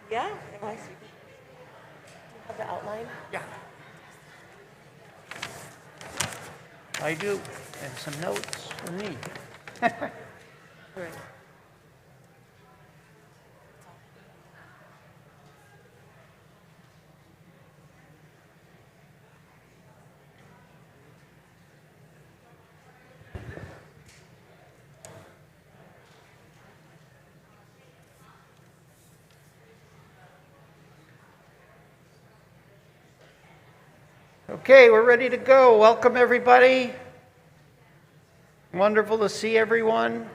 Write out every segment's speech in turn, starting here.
Yeah, am I speaking? Do you have the outline? Yeah. I do, and some notes for me. Great. Okay, we're ready to go. Welcome, everybody. Wonderful to see everyone.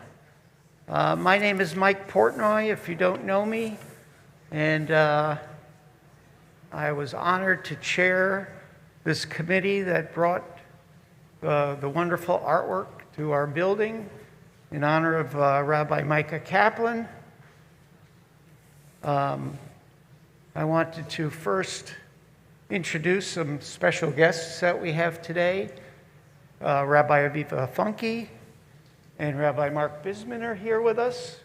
My name is Mike Portnoy, if you don't know me, and I was honored to chair this committee that brought the wonderful artwork to our building in honor of Rabbi Micah Kaplan. I wanted to first introduce some special guests that we have today. Rabbi Aviva Funke and Rabbi Mark Bisman are here with us.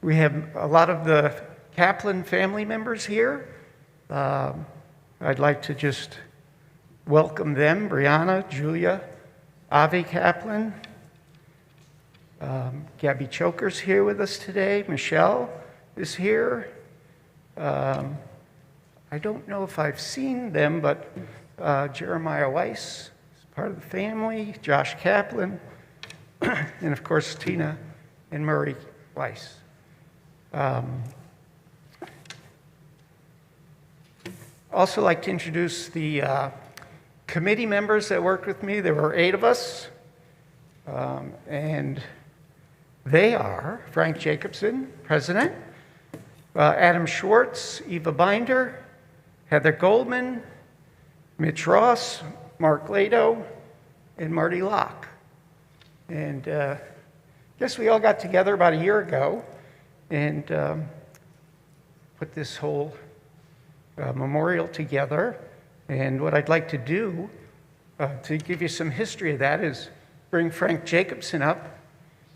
We have a lot of the Kaplan family members here. I'd like to just welcome them, Brianna, Julia, Avi Kaplan. Gabby Choker's here with us today. Michelle is here. I don't know if I've seen them, but Jeremiah Weiss is part of the family, Josh Kaplan, and of course Tina and Murray Weiss. Also like to introduce the committee members that worked with me. There were 8 of us, and they are Frank Jacobson, president, Adam Schwartz, Eva Binder, Heather Goldman, Mitch Ross, Mark Lado, and Marty Locke. And I guess we all got together about a year ago and put this whole memorial together. And what I'd like to do to give you some history of that is bring Frank Jacobson up,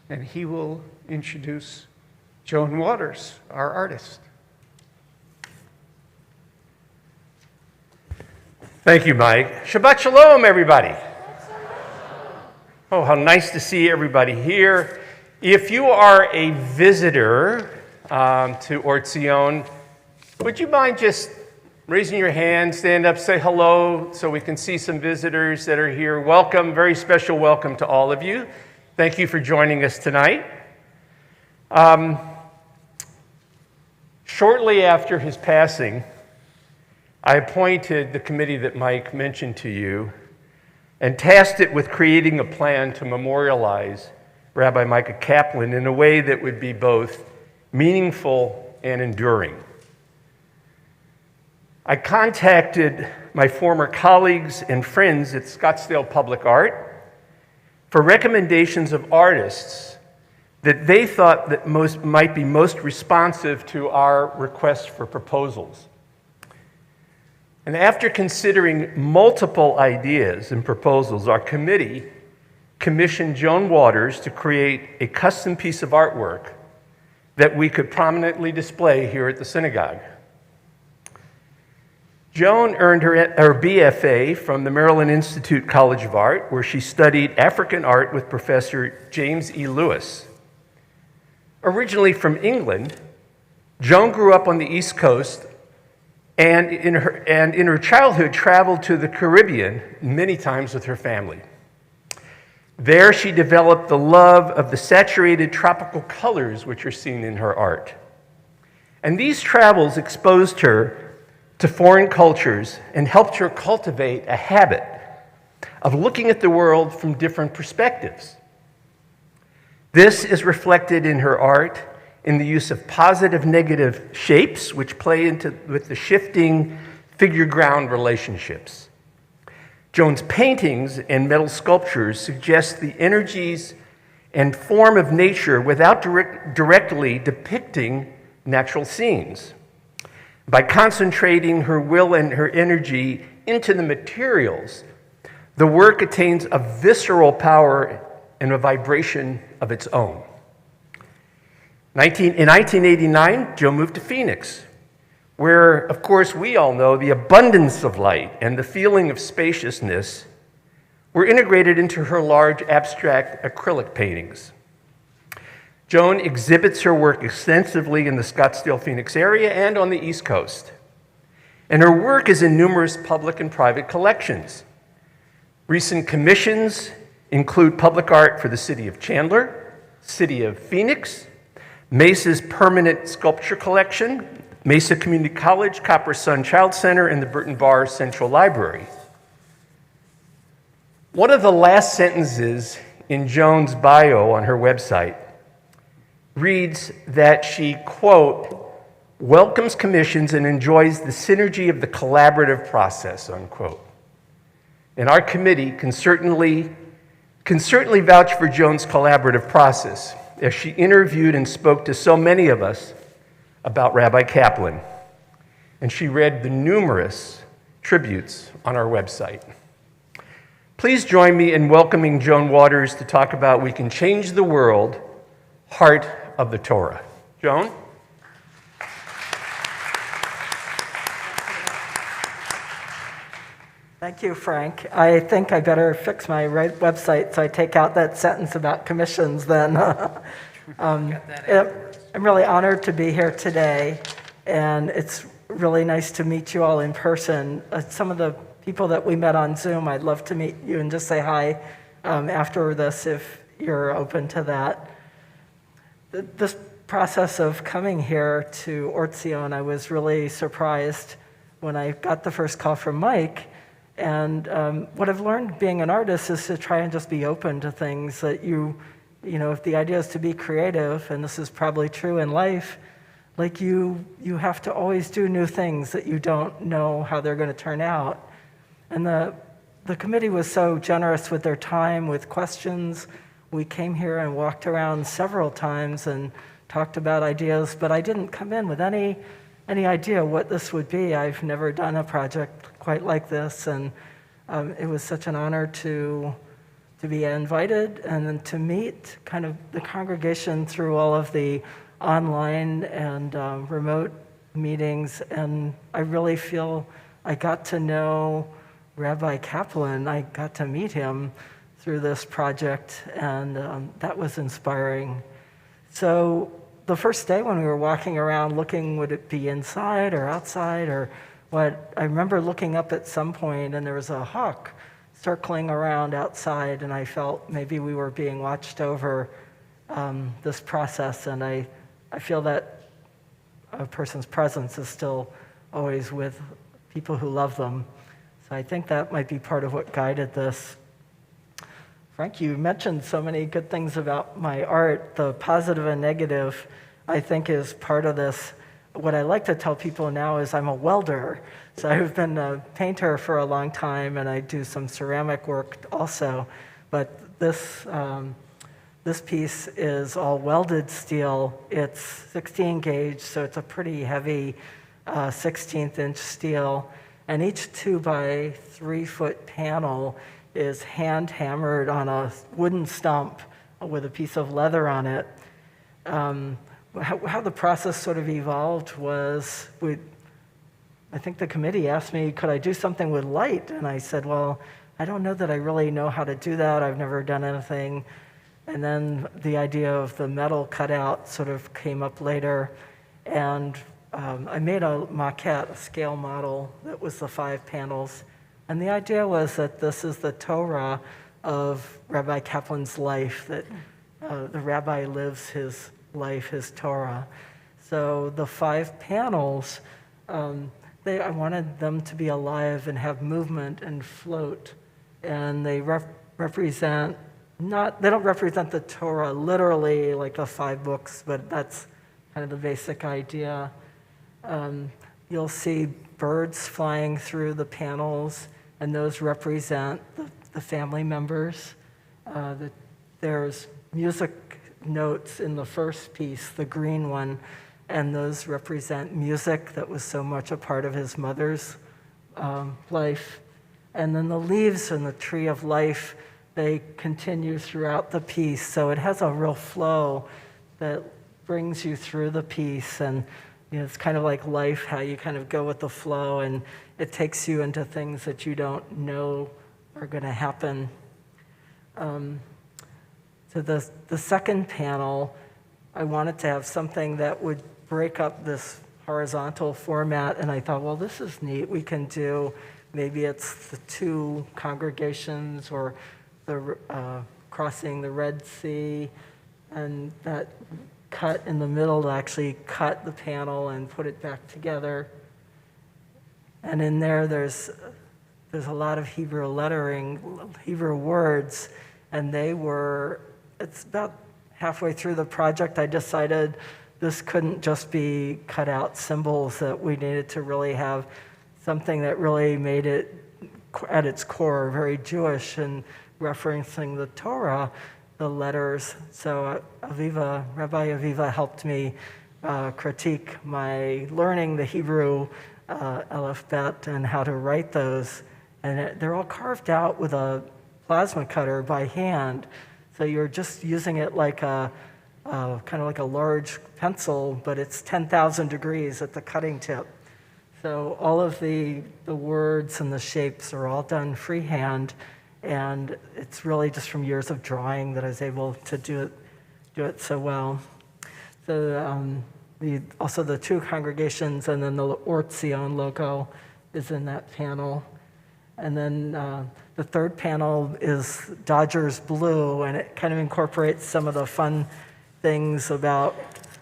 and he will introduce Joan Waters, our artist. Thank you, Mike. Shabbat Shalom, everybody. Oh, how nice to see everybody here. If you are a visitor to Or Tzion, would you mind just raising your hand, stand up, say hello so we can see some visitors that are here? Welcome, very special welcome to all of you. Thank you for joining us tonight. Shortly after his passing, I appointed the committee that Mike mentioned to you and tasked it with creating a plan to memorialize Rabbi Micah Kaplan in a way that would be both meaningful and enduring. I contacted my former colleagues and friends at Scottsdale Public Art for recommendations of artists that they thought that might be most responsive to our request for proposals. And after considering multiple ideas and proposals, our committee commissioned Joan Waters to create a custom piece of artwork that we could prominently display here at the synagogue. Joan earned her BFA from the Maryland Institute College of Art, where she studied African art with Professor James E. Lewis. Originally from England, Joan grew up on the East Coast and in her childhood traveled to the Caribbean many times with her family. There she developed the love of the saturated tropical colors which are seen in her art. And these travels exposed her to foreign cultures and helped her cultivate a habit of looking at the world from different perspectives. This is reflected in her art in the use of positive-negative shapes, which play with the shifting figure-ground relationships. Joan's paintings and metal sculptures suggest the energies and form of nature without directly depicting natural scenes. By concentrating her will and her energy into the materials, the work attains a visceral power and a vibration of its own. In 1989, Joan moved to Phoenix, where, of course, we all know the abundance of light and the feeling of spaciousness were integrated into her large abstract acrylic paintings. Joan exhibits her work extensively in the Scottsdale, Phoenix area and on the East Coast. And her work is in numerous public and private collections. Recent commissions include public art for the city of Chandler, city of Phoenix, Mesa's permanent sculpture collection, Mesa Community College, Copper Sun Child Center, and the Burton Barr Central Library. One of the last sentences in Joan's bio on her website reads that she, quote, welcomes commissions and enjoys the synergy of the collaborative process, unquote. And our committee can certainly vouch for Joan's collaborative process, as she interviewed and spoke to so many of us about Rabbi Kaplan. And she read the numerous tributes on our website. Please join me in welcoming Joan Waters to talk about We Can Change the World, Heart of the Torah. Joan? Thank you, Frank. I think I better fix my website so I take out that sentence about commissions then. I'm really honored to be here today, and it's really nice to meet you all in person. Some of the people that we met on Zoom, I'd love to meet you and just say hi after this if you're open to that. This process of coming here to Or Tzion, I was really surprised when I got the first call from Mike. And what I've learned being an artist is to try and just be open to things that you know, if the idea is to be creative, and this is probably true in life, like you have to always do new things that you don't know how they're going to turn out. And the committee was so generous with their time, with questions. We came here and walked around several times and talked about ideas, but I didn't come in with any idea what this would be. I've never done a project quite like this, and it was such an honor to be invited and then to meet kind of the congregation through all of the online and remote meetings. And I really feel I got to know Rabbi Kaplan. I got to meet him through this project, and that was inspiring. So the first day when we were walking around looking, would it be inside or outside or what, I remember looking up at some point and there was a hawk circling around outside, and I felt maybe we were being watched over this process, and I feel that a person's presence is still always with people who love them. So I think that might be part of what guided this. Frank, you mentioned so many good things about my art. The positive and negative, I think, is part of this. What I like to tell people now is I'm a welder. So I've been a painter for a long time, and I do some ceramic work also. But this piece is all welded steel. It's 16 gauge, so it's a pretty heavy 16th-inch steel. And each 2 by 3 foot panel is hand hammered on a wooden stump with a piece of leather on it. How the process sort of evolved was, I think the committee asked me, could I do something with light? And I said, well, I don't know that I really know how to do that. I've never done anything. And then the idea of the metal cutout sort of came up later. And I made a maquette, a scale model that was the 5 panels. And the idea was that this is the Torah of Rabbi Kaplan's life, that the rabbi lives his life, his Torah. So the 5 panels, I wanted them to be alive and have movement and float. and they represent they don't represent the Torah literally like the 5 books, but that's kind of the basic idea. You'll see birds flying through the panels, and those represent the family members. There's music notes in the first piece, the green one, and those represent music that was so much a part of his mother's life. And then the leaves in the tree of life, they continue throughout the piece. So it has a real flow that brings you through the piece. And it's kind of like life, how you kind of go with the flow, and it takes you into things that you don't know are going to happen. So the second panel, I wanted to have something that would break up this horizontal format, and I thought, well, this is neat. We can do, maybe it's the 2 congregations, or the crossing the Red Sea, and that cut in the middle to actually cut the panel and put it back together. And in there's a lot of Hebrew lettering, Hebrew words, and it's about halfway through the project, I decided this couldn't just be cut out symbols, that we needed to really have something that really made it, at its core, very Jewish and referencing the Torah, the letters. So Rabbi Aviva helped me critique my learning the Hebrew alphabet and how to write those. And they're all carved out with a plasma cutter by hand. So you're just using it like kind of like a large pencil, but it's 10,000 degrees at the cutting tip. So all of the words and the shapes are all done freehand, and it's really just from years of drawing that I was able to do it so well. So also the 2 congregations, and then the Or Tzion logo is in that panel. And then the third panel is Dodgers blue, and it kind of incorporates some of the fun things about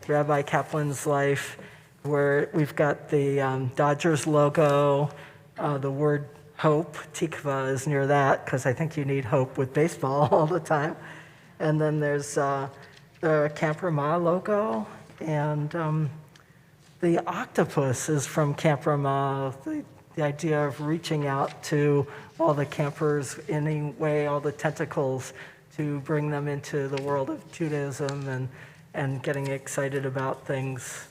Rabbi Kaplan's life, where we've got the Dodgers logo, the word hope, tikva, is near that, because I think you need hope with baseball all the time. And then there's the Camper Ma logo, and the octopus is from Camper Ma, the idea of reaching out to all the campers in any way, all the tentacles, to bring them into the world of Judaism and getting excited about things.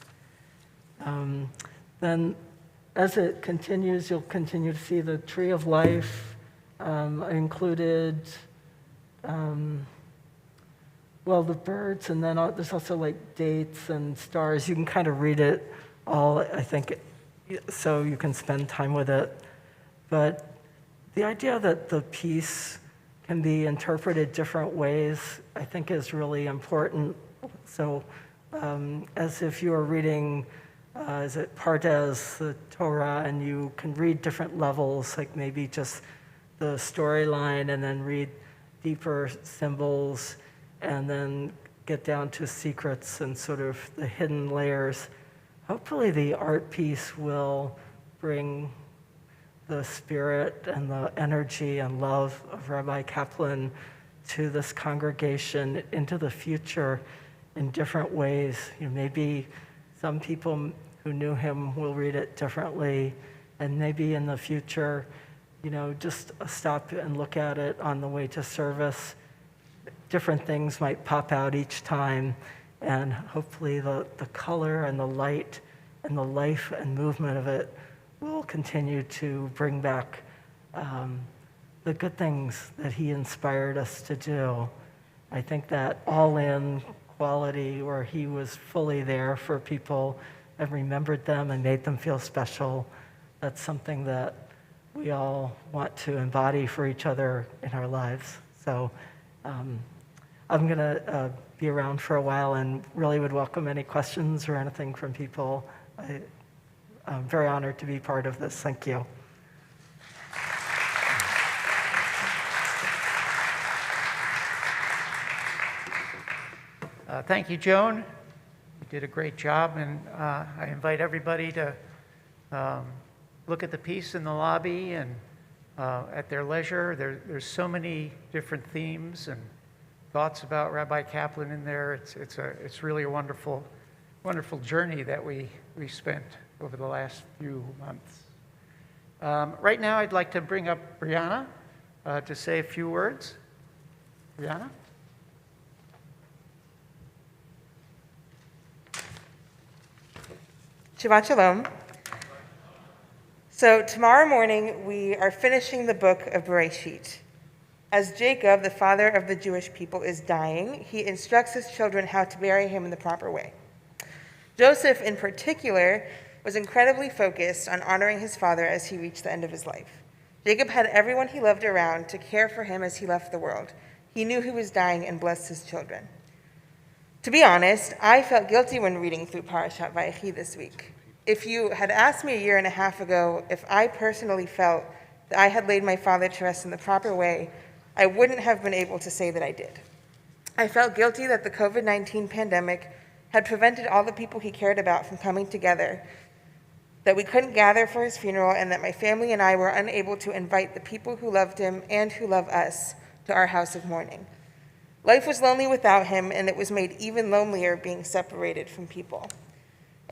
Then as it continues, you'll continue to see the tree of life. I included, the birds, and then there's also like dates and stars. You can kind of read it all, I think, so you can spend time with it. But the idea that the piece can be interpreted different ways, I think, is really important. So as if you are reading, is it Pardes, the Torah, and you can read different levels, like maybe just the storyline, and then read deeper symbols, and then get down to secrets and sort of the hidden layers. Hopefully the art piece will bring the spirit and the energy and love of Rabbi Kaplan to this congregation into the future in different ways. Maybe some people who knew him will read it differently, and maybe in the future, just stop and look at it on the way to service. Different things might pop out each time, and hopefully the color and the light and the life and movement of it will continue to bring back the good things that he inspired us to do. I think that all-in quality, where he was fully there for people and remembered them and made them feel special, that's something that we all want to embody for each other in our lives. So I'm going to be around for a while and really would welcome any questions or anything from people. I'm very honored to be part of this. Thank you. Thank you, Joan. You did a great job, and I invite everybody to look at the piece in the lobby and at their leisure. There's so many different themes and thoughts about Rabbi Kaplan in there. It's really a wonderful journey that we spent over the last few months. Right now, I'd like to bring up Brianna to say a few words. Brianna? Shabbat Shalom. So tomorrow morning, we are finishing the book of Bereshit. As Jacob, the father of the Jewish people, is dying, he instructs his children how to bury him in the proper way. Joseph, in particular, was incredibly focused on honoring his father as he reached the end of his life. Jacob had everyone he loved around to care for him as he left the world. He knew he was dying and blessed his children. To be honest, I felt guilty when reading through Parashat Vayechi this week. If you had asked me a year and a half ago if I personally felt that I had laid my father to rest in the proper way, I wouldn't have been able to say that I did. I felt guilty that the COVID-19 pandemic had prevented all the people he cared about from coming together, that we couldn't gather for his funeral, and that my family and I were unable to invite the people who loved him and who love us to our house of mourning. Life was lonely without him, and it was made even lonelier being separated from people.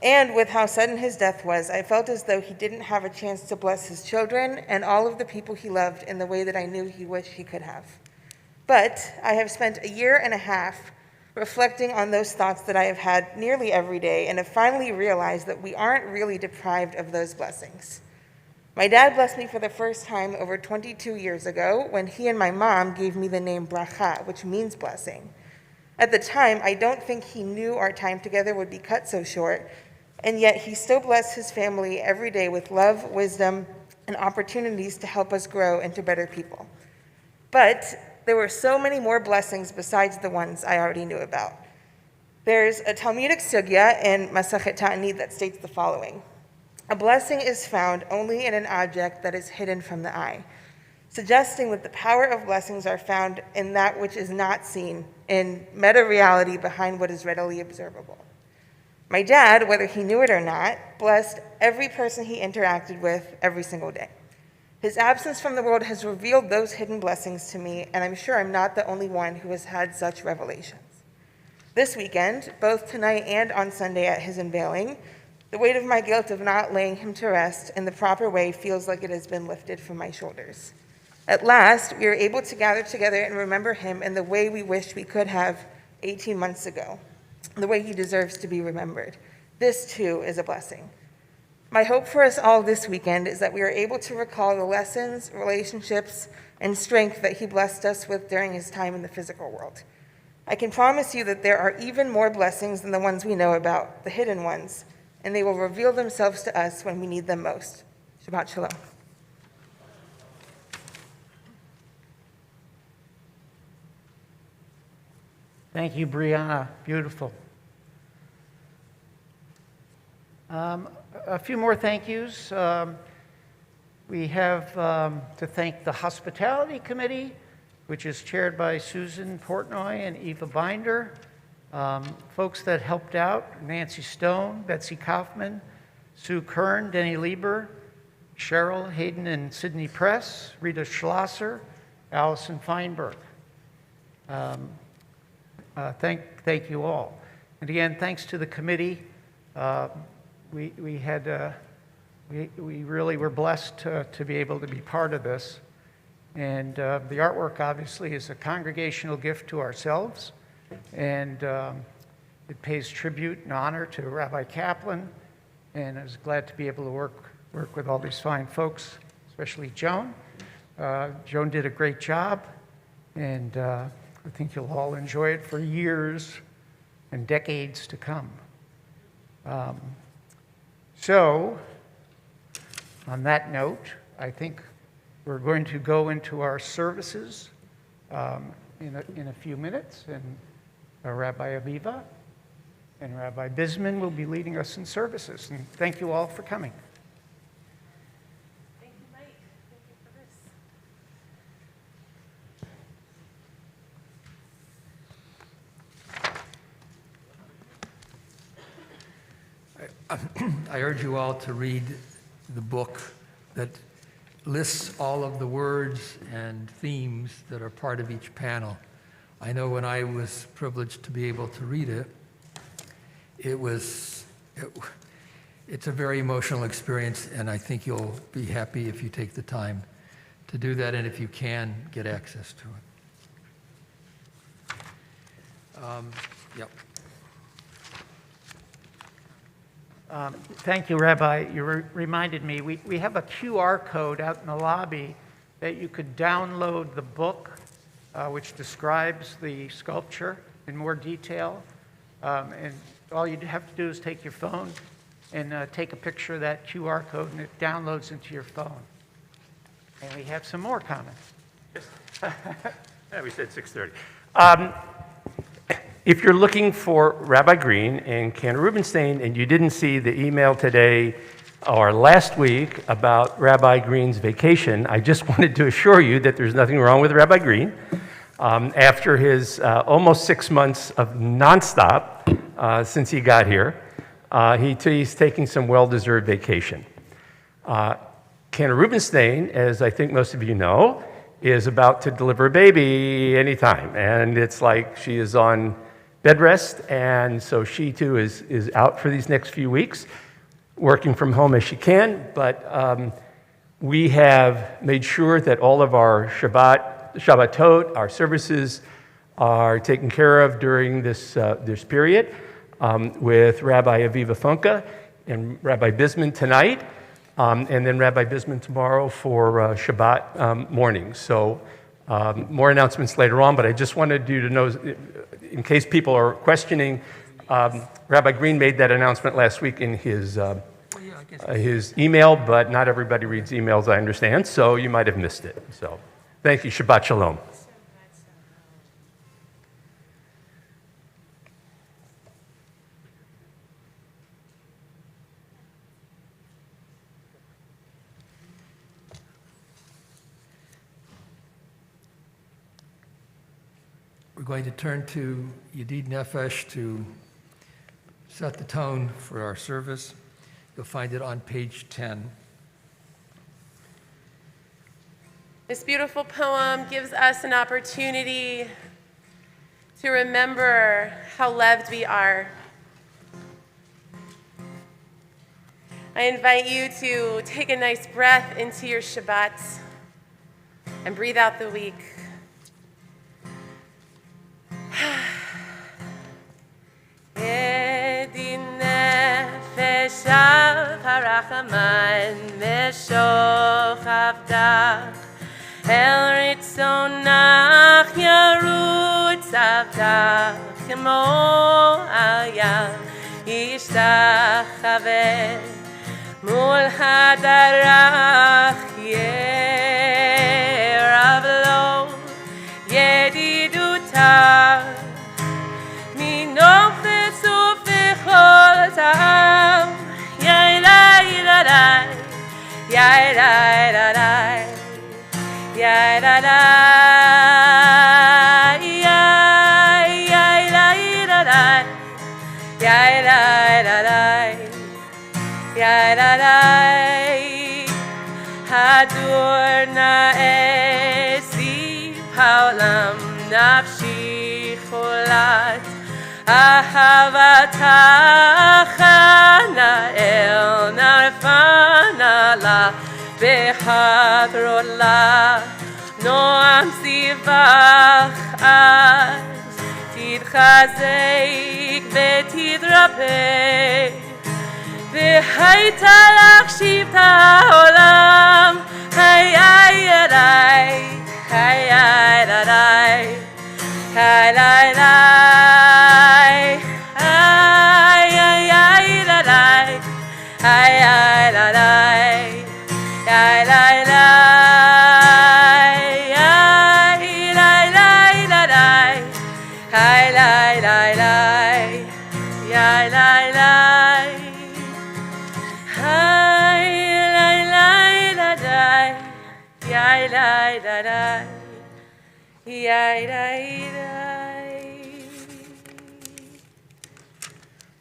And with how sudden his death was, I felt as though he didn't have a chance to bless his children and all of the people he loved in the way that I knew he wished he could have. But I have spent a year and a half reflecting on those thoughts that I have had nearly every day, and have finally realized that we aren't really deprived of those blessings. My dad blessed me for the first time over 22 years ago when he and my mom gave me the name Bracha, which means blessing. At the time, I don't think he knew our time together would be cut so short, and yet he still blessed his family every day with love, wisdom, and opportunities to help us grow into better people. But there were so many more blessings besides the ones I already knew about. There's a Talmudic sugya in Masachet Ta'anit that states the following: a blessing is found only in an object that is hidden from the eye, suggesting that the power of blessings are found in that which is not seen, in meta-reality behind what is readily observable. My dad, whether he knew it or not, blessed every person he interacted with every single day. His absence from the world has revealed those hidden blessings to me, and I'm sure I'm not the only one who has had such revelations. This weekend, both tonight and on Sunday at his unveiling, the weight of my guilt of not laying him to rest in the proper way feels like it has been lifted from my shoulders. At last, we are able to gather together and remember him in the way we wished we could have 18 months ago, the way he deserves to be remembered. This, too, is a blessing. My hope for us all this weekend is that we are able to recall the lessons, relationships, and strength that he blessed us with during his time in the physical world. I can promise you that there are even more blessings than the ones we know about, the hidden ones, and they will reveal themselves to us when we need them most. Shabbat Shalom. Thank you, Brianna. Beautiful. A few more thank yous. We have to thank the Hospitality Committee, which is chaired by Susan Portnoy and Eva Binder. Folks that helped out: Nancy Stone, Betsy Kaufman, Sue Kern, Denny Lieber, Cheryl Hayden and Sydney Press, Rita Schlosser, Allison Feinberg. Thank you all. And again, thanks to the committee. We really were blessed to be able to be part of this. And the artwork obviously is a congregational gift to ourselves, and it pays tribute and honor to Rabbi Kaplan. And I was glad to be able to work with all these fine folks, especially Joan. Joan did a great job, and I think you'll all enjoy it for years and decades to come. So, on that note, I think we're going to go into our services in a few minutes, and Rabbi Amidah and Rabbi Bisman will be leading us in services. And thank you all for coming. Thank you, Mike. Thank you for this. I urge you all to read the book that lists all of the words and themes that are part of each panel. I know when I was privileged to be able to read it, it's a very emotional experience, and I think you'll be happy if you take the time to do that, and if you can, get access to it. Yep. Thank you, Rabbi. You reminded me, we have a QR code out in the lobby that you could download the book, which describes the sculpture in more detail. And all you have to do is take your phone and take a picture of that QR code, and it downloads into your phone. And we have some more comments. Yeah, we said 6:30. If you're looking for Rabbi Green and Cantor Rubinstein and you didn't see the email today or last week about Rabbi Green's vacation, I just wanted to assure you that there's nothing wrong with Rabbi Green. After his almost 6 months of nonstop since he got here, he's taking some well-deserved vacation. Cantor Rubinstein, as I think most of you know, is about to deliver a baby anytime. And it's like she is on bed rest, and so she too is out for these next few weeks, working from home as she can. But we have made sure that all of our Shabbatot, our services, are taken care of during this period, with Rabbi Aviva Funke and Rabbi Bisman tonight, and then Rabbi Bisman tomorrow for Shabbat morning. So more announcements later on, but I just wanted you to know, in case people are questioning, Rabbi Green made that announcement last week in his email, but not everybody reads emails, I understand, so you might have missed it. So thank you. Shabbat Shalom. We're going to turn to Yedid Nefesh to set the tone for our service. You'll find it on page 10. This beautiful poem gives us an opportunity to remember how loved we are. I invite you to take a nice breath into your Shabbat and breathe out the week. Yedid nefesh al harachaman meshochavdach el ritzonach yarutz avdach kemo ayam yishtachaveh mul hadarach yerav lo yedidutav minofes ufechol ta'am yai-lai-la-lai yai-lai-la-lai yai-la-lai yai-lai-la-lai yai-lai-la-lai yai-la-lai hadur na'esi ha'olam nafshi cholat ahavatach na'el narfana la behadrot la noam sivach az titchazek vetidrapeh v'hayta lach shivta olam hayai-yadai hayai-yadai hayai-yadai hayai-yadai hayai-yadai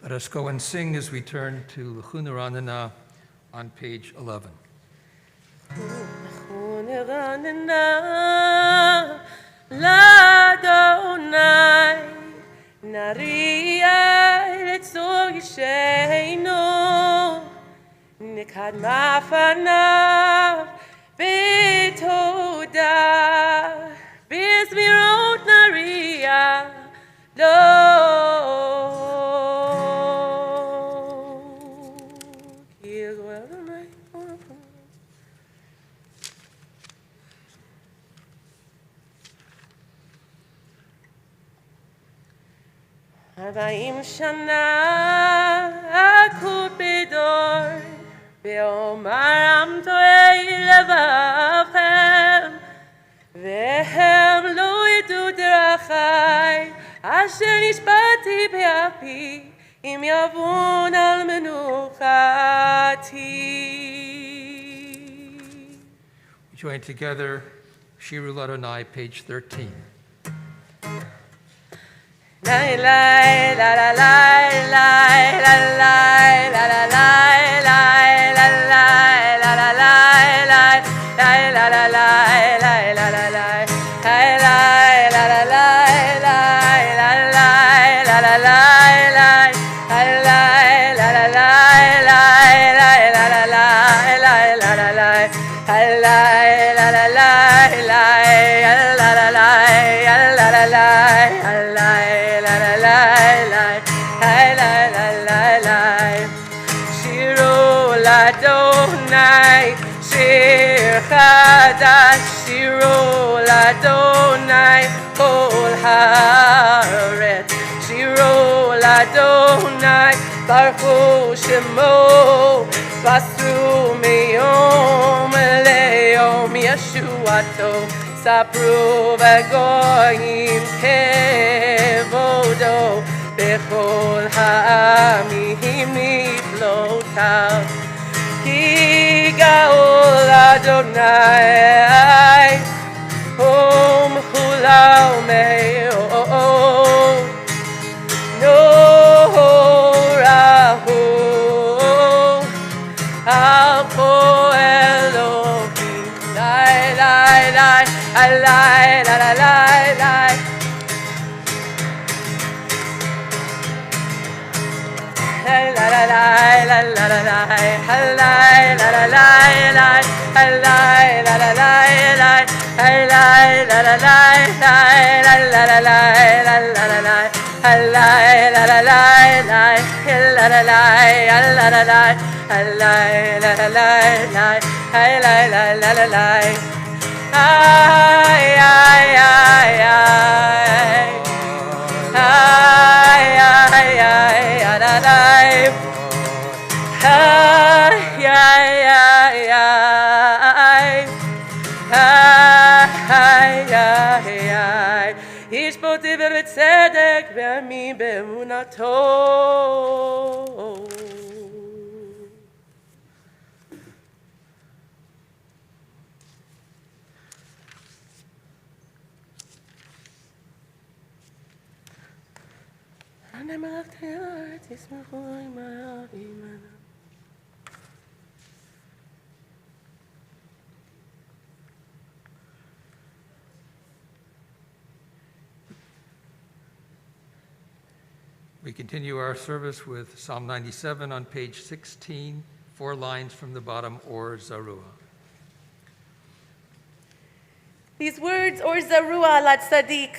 Let us go and sing as we turn to L'chuna Ranana on page 11. Teranena Ladonai Naria Letzor Yisheinu Nikad Mafanav Betoda Bizmirot Naria Lo Arbaim Shana Akut Bedor Be'omaram Toei Levavchem Vehem Lo Yidu Derachai Asher Nishbati Be'api Im Yavun Al Menuchati. We join together Shiru Ladonai, page 13. La la la la la la la la la la la la la la la la la Adonai, Shir Chadash, Shiro Adonai, Kol Haaretz, Shiro Adonai, Baruch Shemo, Basru Meyom Leyom Yeshuato, Sapru V'Goyim Kevodo, Bechol Ha'amim Niflotav. Ki Gaol Adonai, Om Hulau Me'o, No Rahu, Al Po Elohim, Lai Lai Lai, Lai Lai Lai Lai. La la la la la la la la la la la la Ishpoti b'tzedek v'ami b'emunato. We continue our service with Psalm 97 on page 16, 4 lines from the bottom, Or Zarua. These words, Or Zarua Lat Tzadik,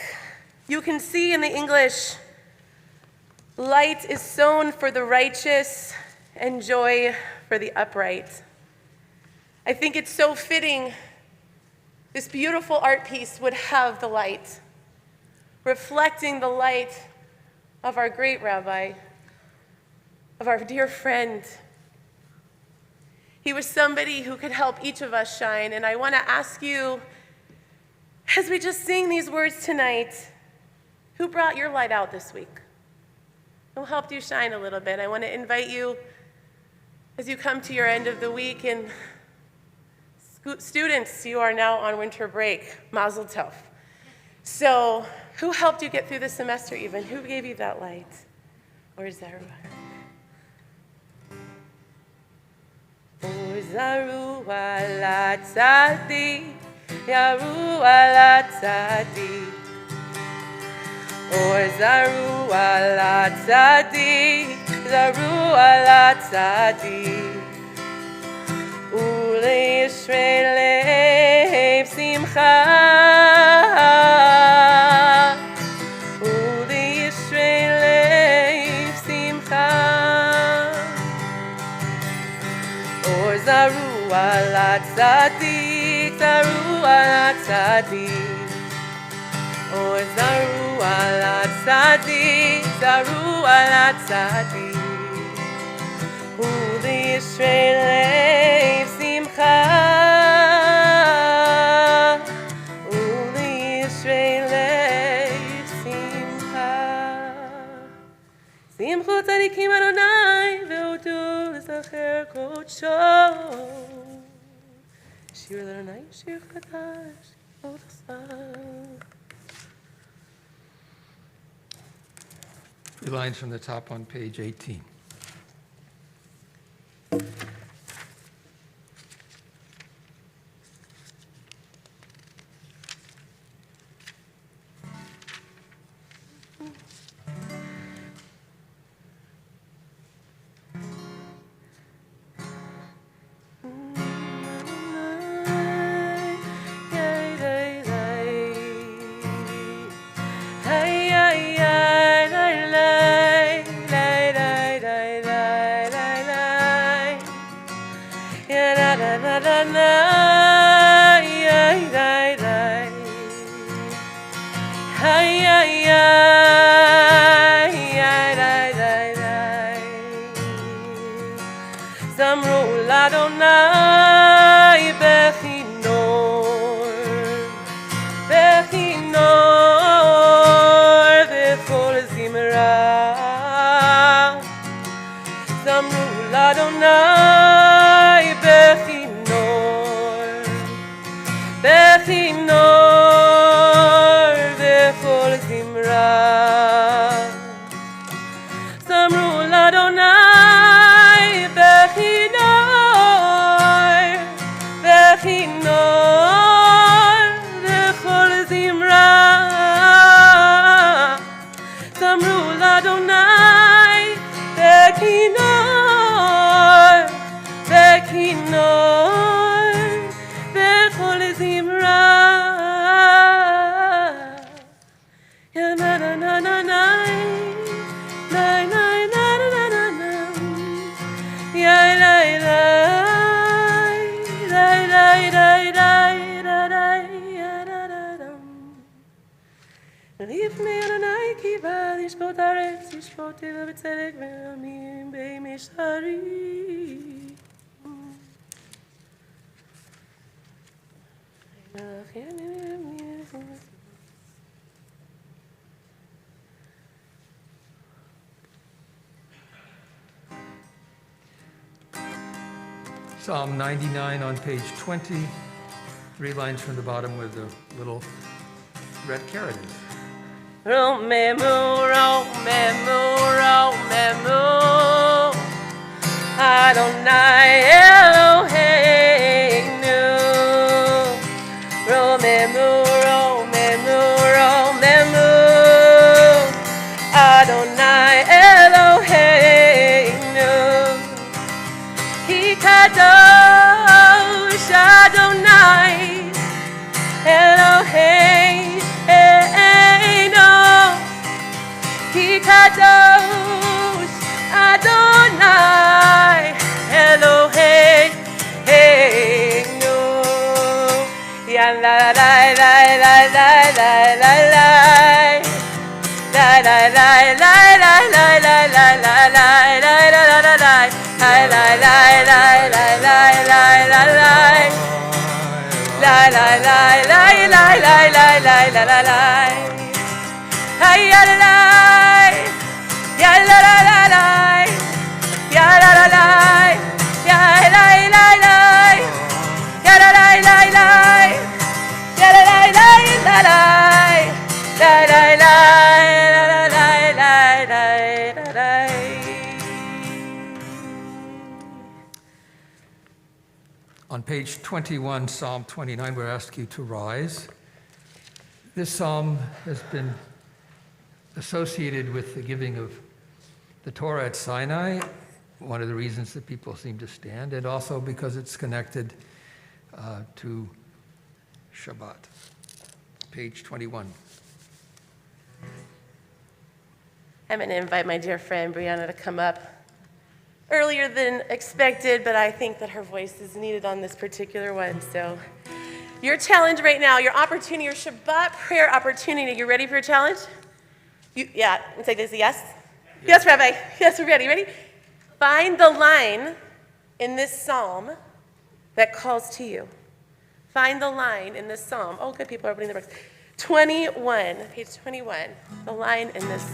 you can see in the English, light is sown for the righteous and joy for the upright. I think it's so fitting this beautiful art piece would have the light, reflecting the light of our great Rabbi, of our dear friend. He was somebody who could help each of us shine. And I want to ask you, as we just sing these words tonight, who brought your light out this week? Who helped you shine a little bit? I want to invite you, as you come to your end of the week, and students, you are now on winter break. Mazel tov. So, who helped you get through the semester even? Who gave you that light? Or Zarua? Or Zarua la tzadik, Yaru ala tzadik. Or zaru ala tzadik, zaru ala tzadik. Ule Yisrael lev simcha. Ule Yisrael lev simcha. Or zaru ala tzadik, zaru ala tzadik. Or zaru ala tzadik, zaru ala tzadik. Ule Yisrael lev simcha. Ule Yisrael lev simcha. Simchu tzadikim Adonai ve'odu l'zacher kodsho. Shir l'Adonai, shir chadash, kol chesed. 3 lines from the top on page 18. Zamru l'Adonai bechinor, bechinor v'chol zimra. Zamru l'Adonai bechinor, bechinor v'chol zimra. Zamru l'Adonai bechinor, bechinor v'chol zimra. Zamru l'Adonai bechinor, bechinor v'chol zimra. Ya na na na na na, na na na na na na. Ya la la, la la la la la la ya da da dum. Lifnei Adonai ki ba'al yishpot haaretz, yishpot teva v'tzedek ve'amim be'imei sharim. Psalm 99 on page 20, 3 lines from the bottom where the little red carrot is. Romemu, Romemu, Romemu, Adonai Eloheinu. Romemu, Romemu, Romemu, Adonai Eloheinu. Ki kadosh Adonai Eloheinu. Ki kadosh Adonai Eloheinu. Ya la la la la la la la la. La la la la la la la la la la la la la la la. La la la la la la la la la. La la la la la la la la la la la. Ay ya la la, ya la la la la, ya la la la, ya la la la, ya la la la la, ya la la la la la, la la la la la la la la. On page 21, Psalm 29, we ask you to rise. This psalm has been associated with the giving of the Torah at Sinai, one of the reasons that people seem to stand, and also because it's connected to Shabbat. Page 21. I'm going to invite my dear friend Brianna to come up earlier than expected, but I think that her voice is needed on this particular one. So your challenge right now, your opportunity, your Shabbat prayer opportunity, you ready for your challenge? Yeah, it's like this, yes? Yes, Rabbi. Yes, we're ready. Ready? Find the line in this psalm that calls to you. Find the line in this psalm. Oh, good, people are opening their books. 21, page 21, the line in this.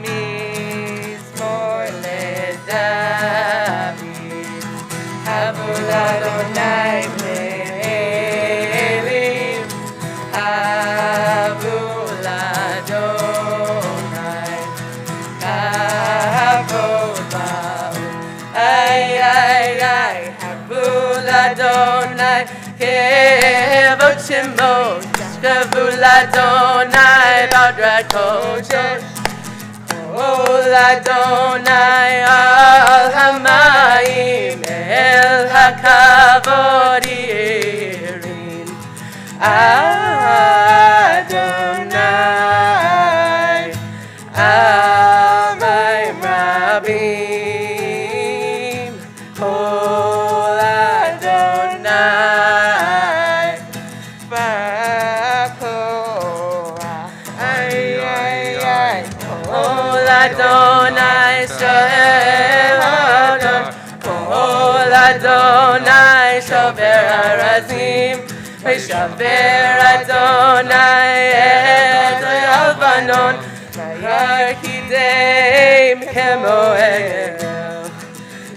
Mizmor leDavid, Havul Adonai leElim, Havul Adonai, Kavod ba'u, Havul Adonai, Kevod Shemo, Havul Adonai, Badrat Kodesh. Kol Adonai al hamayim el hakavod yirin Adonai amayim rabim Kol Adonai Adonai Shoel Adon, Kol Adonai Shover Harazim, V'shaver Adonai et Alvanon, V'yarkidem kemo egel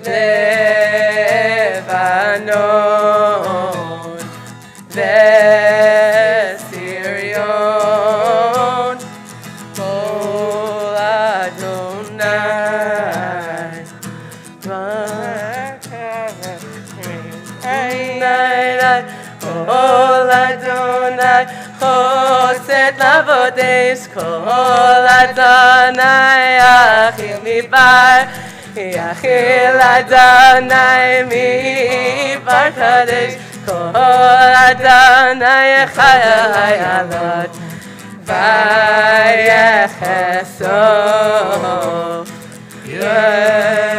Levanon, V'Sirion. Kol Adonai choset lavodes, Kol Adonai achil mibar, Yachil Adonai mibar kadesh, Kol Adonai chayalot, Vayecheso Yecharot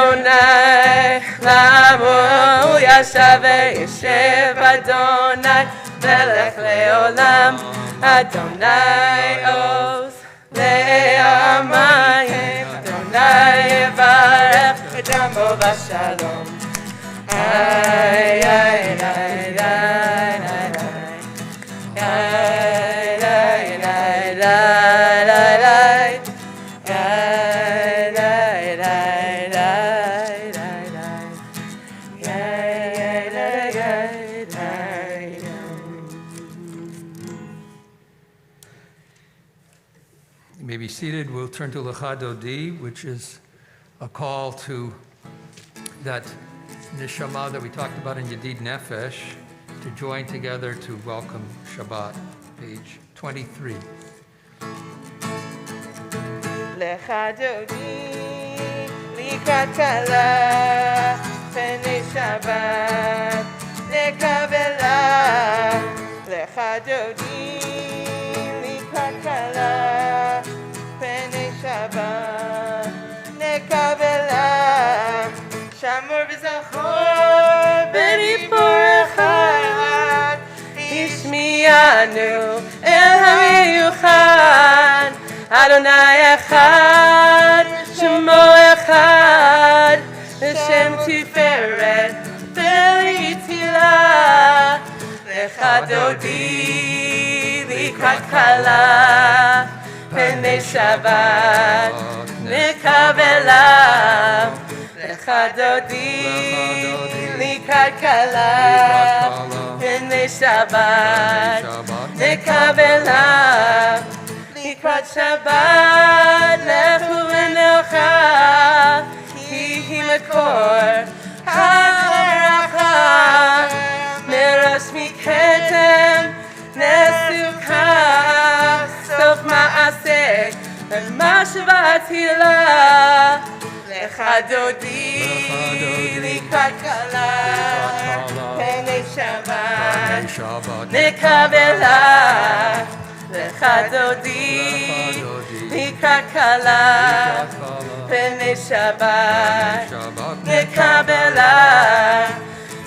Adonai Lamo Yashav Yeshev Adonai Melech Leolam Adonai Oz Le'amayim Adonai Yevarech V'damo V'shalom Ay, ay, ay, ay, You may be seated. We'll turn to Lecha Dodi, which is a call to that neshama that we talked about in Yedid Nefesh, to join together to welcome Shabbat, page 23. Lecha Dodi, Likrat Kala, Pnei Shabbat, Nekavela. Lecha Dodi, Likrat Kala, Pnei Shabbat, Nekavela. Shamor v'zachor b'ripor echad, Ishmiyanu el ha'miyuchad, Adonai echad, Shemo echad, L'shem tiferet v'litzilah. Lecha Dodi likrat kala, Pnei Shabbat nekavela. Lecha דודי, לקראת כלה, פני שבת, נקבלה, לקראת שבת, לכו ונאכל, כי היא מקור הברכה, מראש מכתם נסוכה, סוף מעשה במחשבה תחילה. לך דודי, לקראת כלה, פני שבת, נקבלה. לך דודי, לקראת כלה, פני שבת, נקבלה.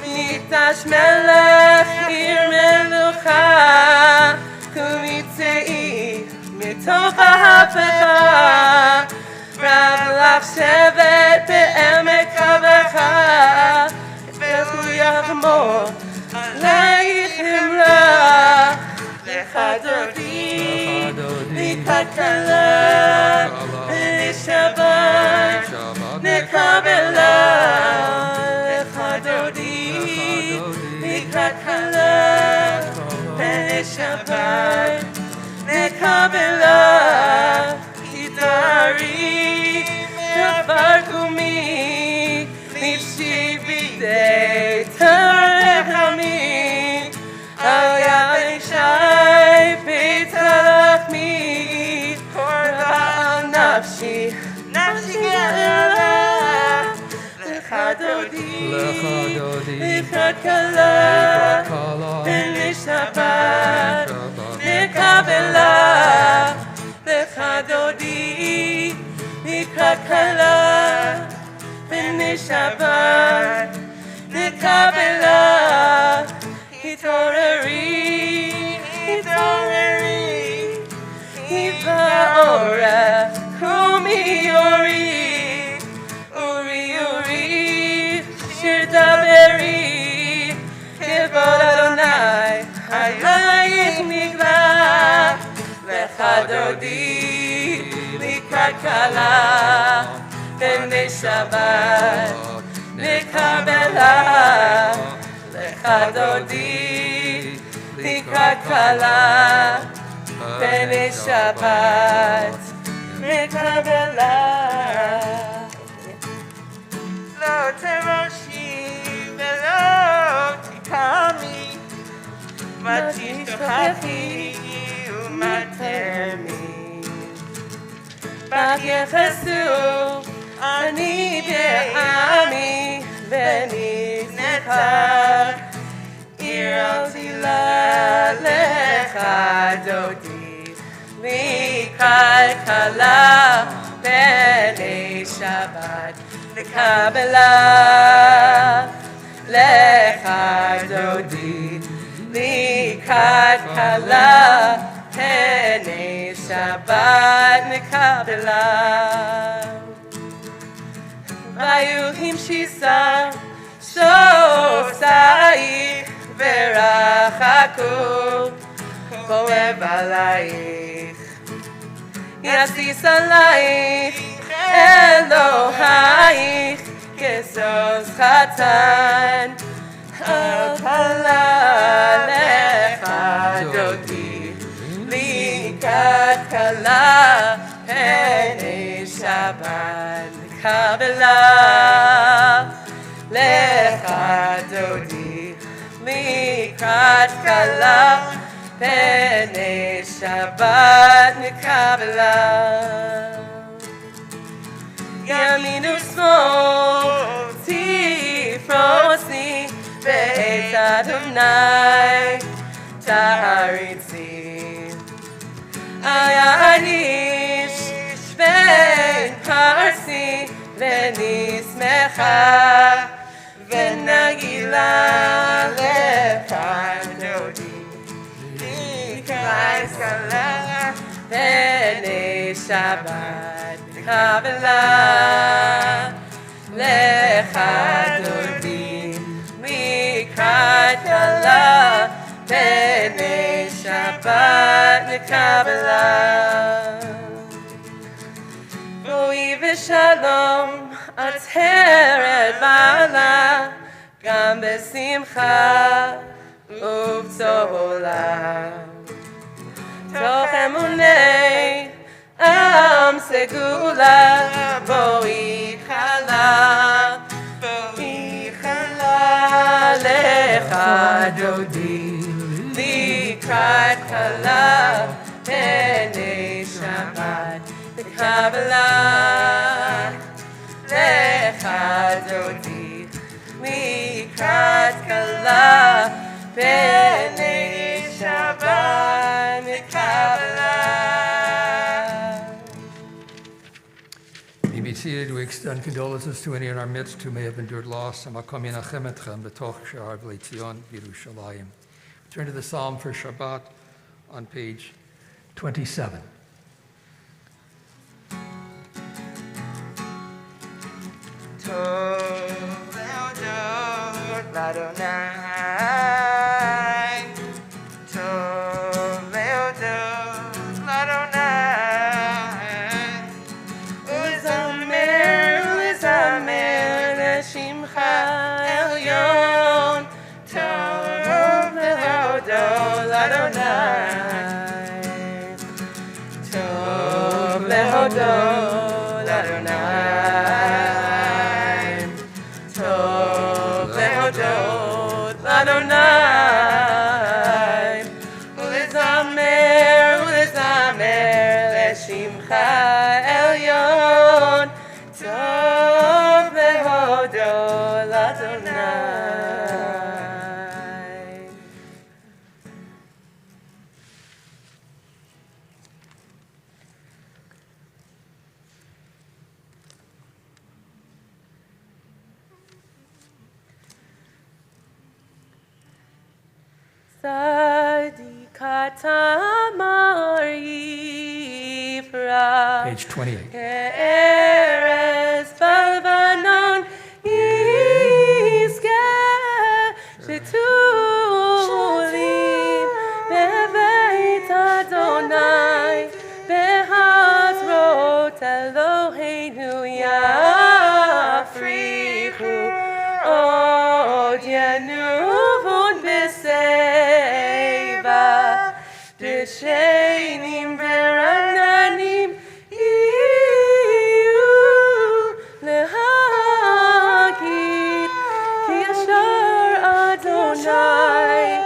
מקדש מלך עיר מלוכה, קומי צאי מתוך ההפכה, רב לך שבט בעמק הברכה, והוא יחמור עלייך חמלה. לך דודי, לקראת כלה, פני שבת, נקבלה. לך דודי, לקראת כלה, פני שבת, נקבלה. התערי מעפר קומי, נפשי בידי תרחמי, על יד שי בית הלחמי, קורבה על נפשי, נפשי גאלה. לך דודי, לקראת כלה, פני שבת, נקבלה. לך דודי, לקראת כלה, פני שבת, נקבלה. התעוררי, התעוררי, היווה אורה, קומי אורי, אורי אורי, שיר דברי, כבוד אדוני, עלייך נגלה. לך דודי, לקראת כלה, פני שבת, נקבלה. לך דודי, לקראת כלה, פני שבת, נקבלה. לא תרושי ולא תקמי, מה תשכחי ומה תרמי. בך יחסו אני בעמי, ונזנחה עיר תהילה. לך דודי, לקראת כלה, פני שבת, נקבלה. לך דודי, לקראת כלה, פני שבת, נקבלה. ויהים שיסה שופטייך, ורחקו כואב עלייך. יסיס עלייך אלוהייך, כסוס חתן על כלה. לך דודי, לקראת כלה, פני שבת, נקבלה. לך דודי, לקראת כלה, פני שבת, נקבלה. ימין ושמאל תפרוסי, בעת אדוני תריצי. איש בן פרסי, ונשמחה ונגילה. לך דודי, לקראת כלה, פני שבת, נקבלה. לך דודי, לקראת כלה, פני שבת, נקבלה. בואי ושלום עטרת בעלה, גם בשמחה ובטוב עולם. תוך אמוני עם סגולה, בואי חלה, בואי חלה לך דודי, לקראת חלה, פני שבת, בקבלה, לך דודי, לקראת חלה, פני שבת, בקבלה. Be seated. We extend condolences to any in our midst who may have endured loss. Amakom Yenachem Etchem b'toch Or Tzion Yerushalayim. Turn to the Psalm for Shabbat on page 27. Tov leodot l'Adonai, Tov leodot l'Adonai, ולזמר לשמך עליון, טוב להודות לאדוני, טוב להודות לאדוני, טוב להודות לאדוני, ולזמר לשמך עליון, טוב להודות לאדוני. צדיקת Mahrif, Page 28. כארז בלבנון יזכה, שתולים בבית אדוני, בהצרות אלוהינו יפריחו, עוד ינובון בשיבה, דשנים ורעננים יהיו להגיד, כי ישר אדוני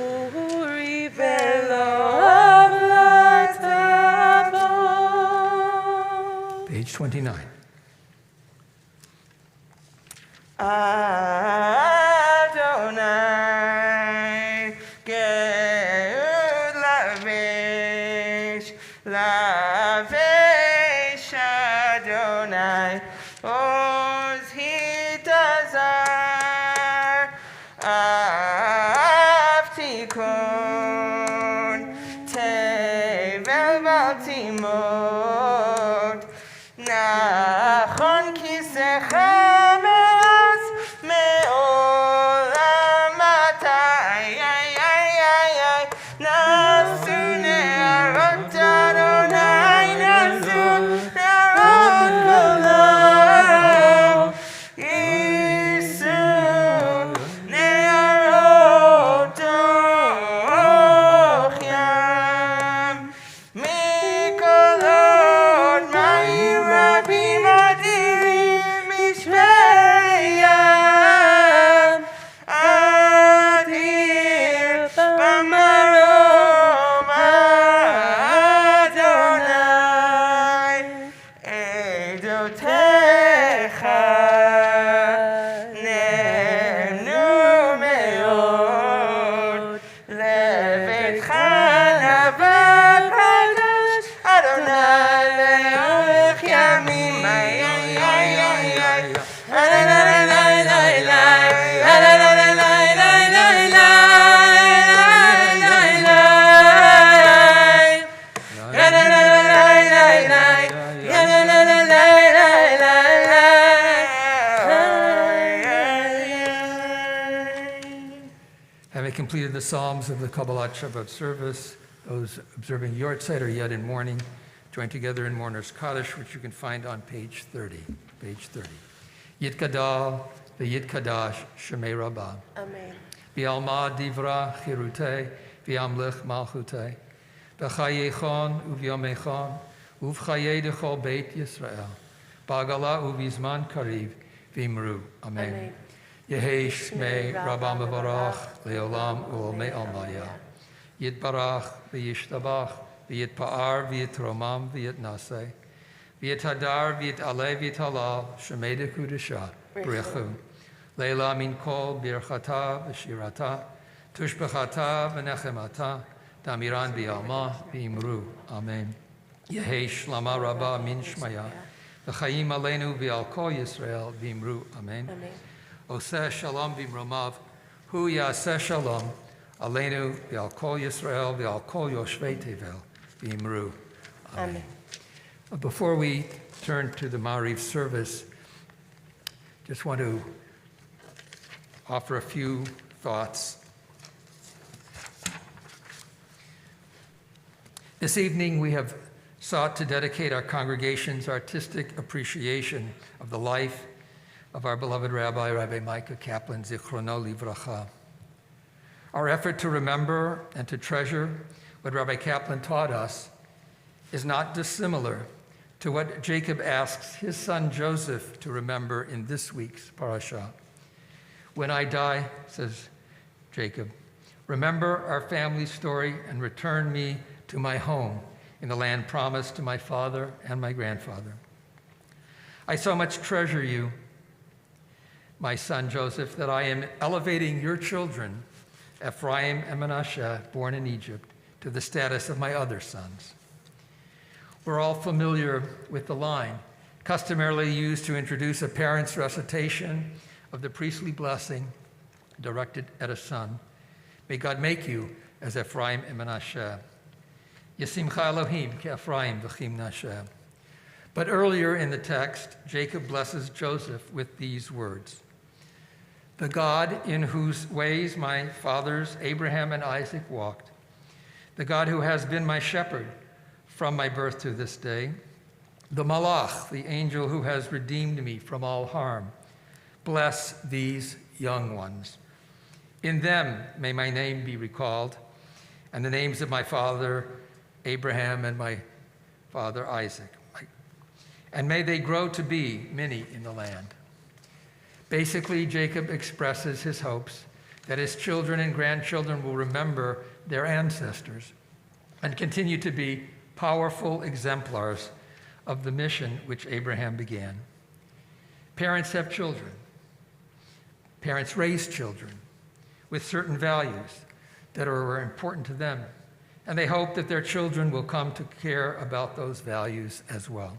צורי ולא עוולת בו. Page 29. Adonai, Ged lavish, lavish Adonai, Oz hitazar, Avtikon, Tevel baltimot, Nachon kisecha me'az me'olam atai, Nasu ne'arot Adonai, Nasu ne'arot olam, Yisu ne'arot ochyam, Mikolot ma'ir rabim adirim mishveyam, Adir b'marom Adonai, Edotecha nehnu me'od, levetcha navak hadash, Adonai le'orech yamim, Having completed the Psalms of the Kabbalat Shabbat service, those observing Or Tzion are yet in mourning. joined together in Mourner's Kaddish, which you can find on page 30. Page 30. Yitkadal v'yitkadash shemei Rabbah. Amen. V'alma divra chirutei v'amlich malchutei. V'chayechon uv'yomechon uv'chayei dechol beit Yisrael. Ba'gala uv'izman kariv v'imru. Amen. Amen. Yehei shmei Rabbah mevarach leolam u'olmei almaya. Yitbarach v'yishtabach v'yitpa'ar v'yitromam v'yitnaseh. V'yithadar v'yit'aleh v'yithalal shemei dekudesha brechu. Leila min kol birchata v'shirata tushbechata v'nechemata damiran v'yalma v'imru. Amen. Yehei shlama rabba min shmaya v'chayim aleinu v'al kol Yisrael v'imru. Amen. Amen. Oseh shalom v'imromav hu yaseh shalom aleinu v'al kol Yisrael v'al kol yoshvei tevel v'imru. Amen. Before we turn to the Mahrif service, just want to offer a few thoughts. This evening, we have sought to dedicate our congregation's artistic appreciation of the life of our beloved Rabbi, Rabbi Micah Kaplan, Zichrono Livracha. Our effort to remember and to treasure what Rabbi Kaplan taught us is not dissimilar to what Jacob asks his son Joseph to remember in this week's parasha. When I die, says Jacob, remember our family story and return me to my home in the land promised to my father and my grandfather. I so much treasure you, my son Joseph, that I am elevating your children, Ephraim and Manasseh, born in Egypt, to the status of my other sons. We're all familiar with the line, customarily used to introduce a parent's recitation of the priestly blessing directed at a son. May God make you as Ephraim and Manasseh. Yasimcha Elohim ke Ephraim v'chim Manasseh. But earlier in the text, Jacob blesses Joseph with these words. The God in whose ways my fathers Abraham and Isaac walked, the God who has been my shepherd from my birth to this day, the Malach, the angel who has redeemed me from all harm, bless these young ones. In them may my name be recalled, and the names of my father Abraham and my father Isaac. And may they grow to be many in the land. Basically, Jacob expresses his hopes that his children and grandchildren will remember their ancestors and continue to be powerful exemplars of the mission which Abraham began. Parents have children. Parents raise children with certain values that are important to them, and they hope that their children will come to care about those values as well.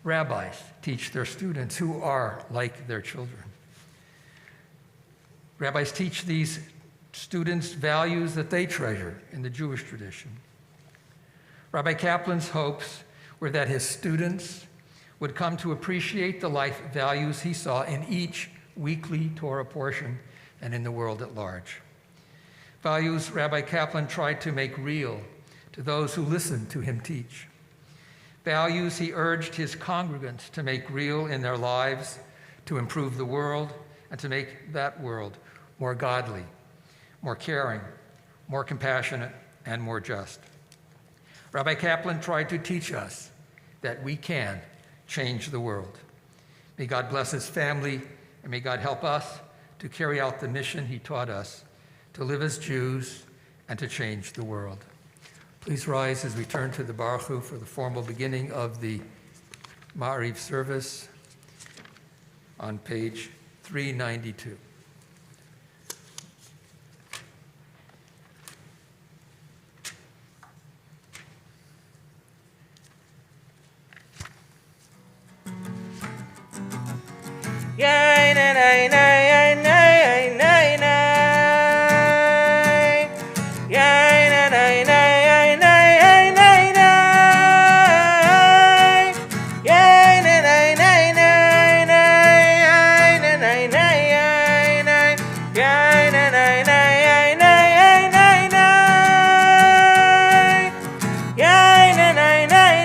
Rabbis teach their students who are like their children. Rabbis teach these students values that they treasure in the Jewish tradition. Rabbi Kaplan's hopes were that his students would come to appreciate the life values he saw in each weekly Torah portion and in the world at large. Values Rabbi Kaplan tried to make real to those who listened to him teach. Values he urged his congregants to make real in their lives, to improve the world, and to make that world more godly, more caring, more compassionate, and more just. Rabbi Kaplan tried to teach us that we can change the world. May God bless his family, and may God help us to carry out the mission he taught us, to live as Jews and to change the world. Please rise as we turn to the Baruch Hu for the formal beginning of the Mahrif service on page 392. Yay, nay, nay, nay, nay, nay, nay, nay. Yay, nay, nay, nay, nay, nay, nay, nay. Yay, nay, nay, nay, nay, nay, nay, nay, nay, nay. Yay, nay, nay, nay, nay, nay, nay, nay. Yay, nay, nay, nay.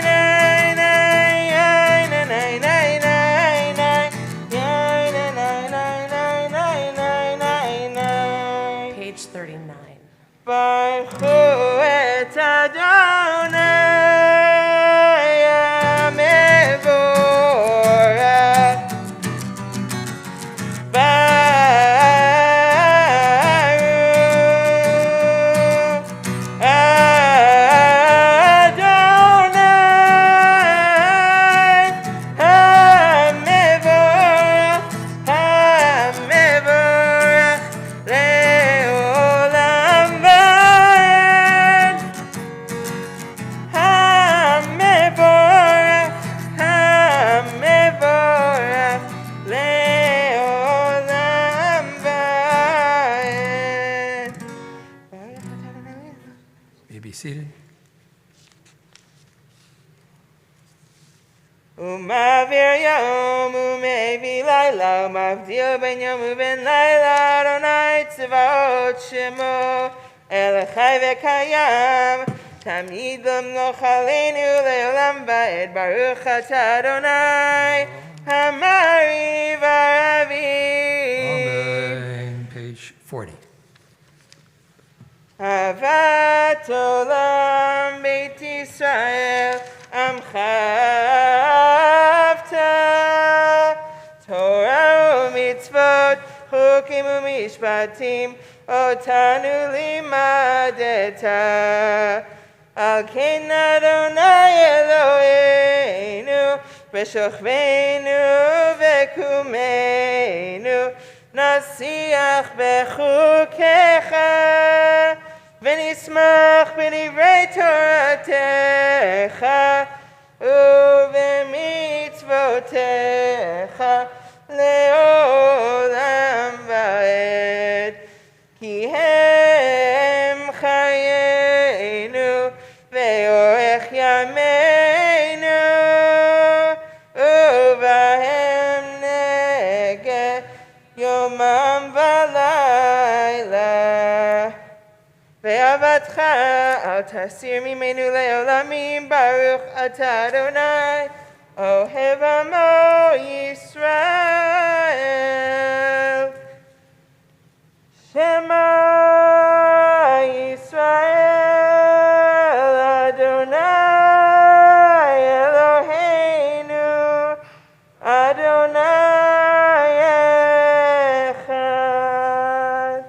ומעביר יום ומביא לילה, ומבדיל בין יום ובין לילה, אדוני צבאות שמו, אל חי וקיים, תמיד למלוך עלינו לעולם ועד, ברוך אתה אדוני, המעריב הרבי. Amen. Page 40. אהבת עולם בית ישראל, עמך אהבת, תורה ומצוות, חוקים ומשפטים, אותנו לימדת. על כן אדוני אלוהינו, בשוכבנו וקומנו, נשיח בחוקיך, ונשמח בדברי תורתך, ובמצוותיך לעולם ועד. כי הם חיינו ואורך ימינו, ובהם נגע יומם ולילה. ואהבתך אל תסיר ממנו לעולמים, ברוך אתה אדוני, אוהב עמו ישראל. שמע ישראל, אדוני אלוהינו, אדוני אחד.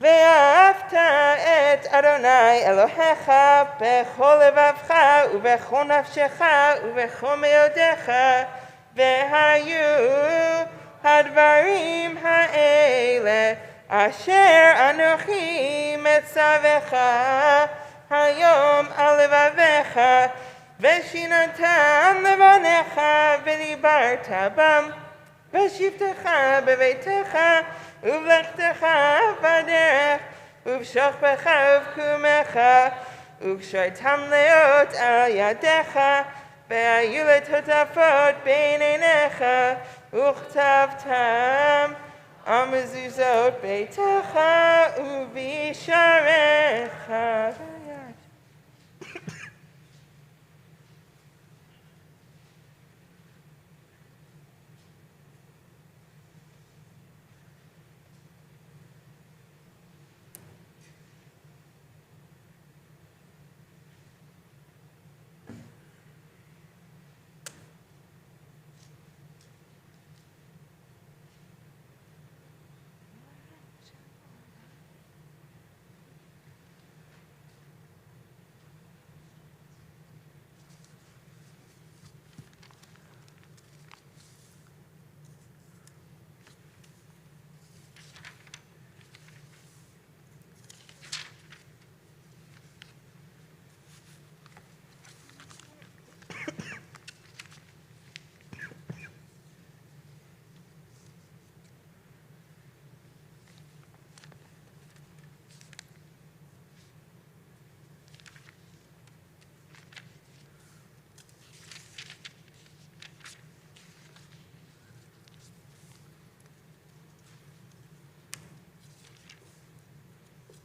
ואהבת את אדוני אלוהיך בכל לבבך ובכל נפשך ובכל מאודיך, והיו הדברים האלה אשר אנוכי מצווך היום על לבביך, ושיננתם לבניך ודיברת בם, בשבתך בביתך ובלכתך בדרך, ובשוכבך ובקומך, וקשרתם להיות על ידיך, והיו לטוטפות בין עיניך, וכתבתם על מזוזות ביתך ובשעריך.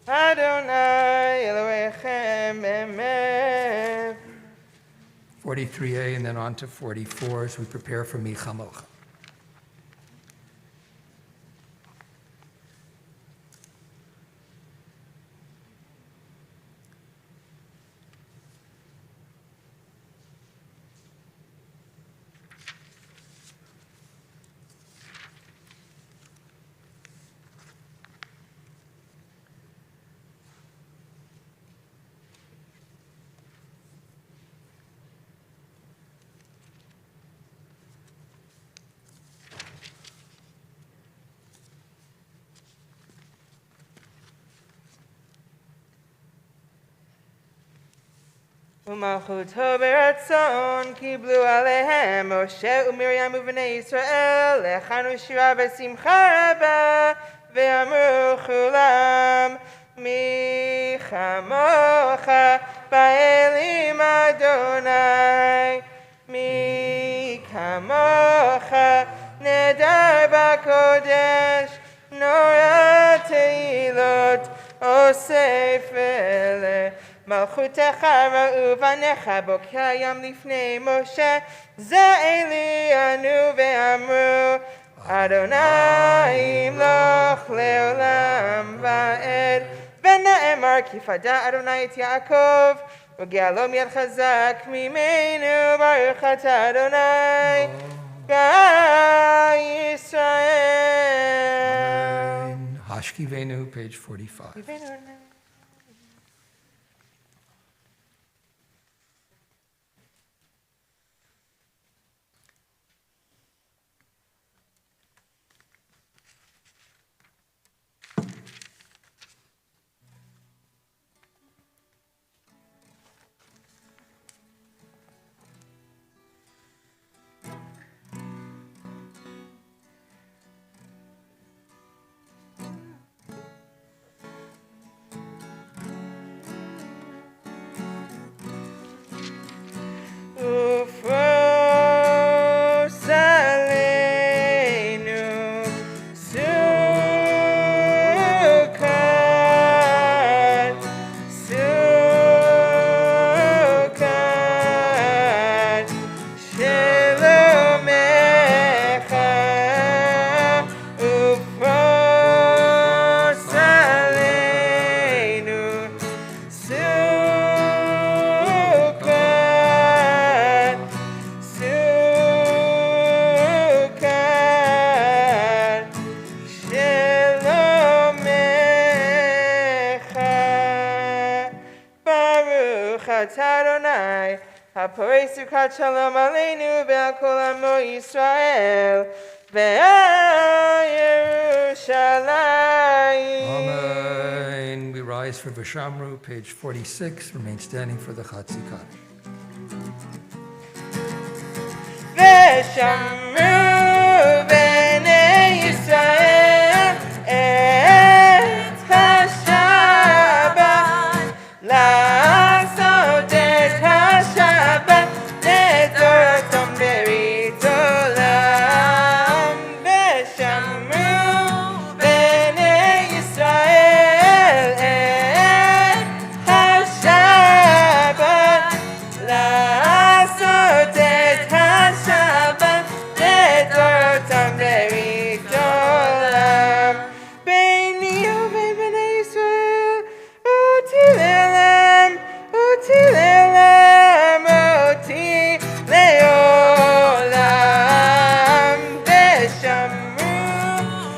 Adonai Elohechem Emet. 43a and then on to 44 as we prepare for Michamocha. ומלכותו ברצון קיבלו עליהם משה ומרים ובני ישראל, לחנו שירה בשמחה רבה, ואמרו כולם מי כמוך באלים אדוני. הספר למלכותך ראו בניך בוקר היום לפני משה זה אלינו ואמרו אדוני ימלוך לעולם ועד ונאמר כי פדה אדוני את יעקב וגאלו מיד חזק ממנו ברוך אתה אדוני God Israel. Amen. Hashkivenu, page 45. הפורש סוכת שלום עלינו ועל כל עמו ישראל ועל ירושלים. Amen. We rise for Vishamru, page 46. Remain standing for the Chatzi Kaddish. ושמרו בני ישראל את השבת לעשות את השבת לדורתם ברית עולם. ושמרו בני ישראל את השבת לעשות את השבת לדורתם ברית עולם. ביני ובין בני ישראל אותי לעולם, אותי לעולם, אותי לעולם. ושמרו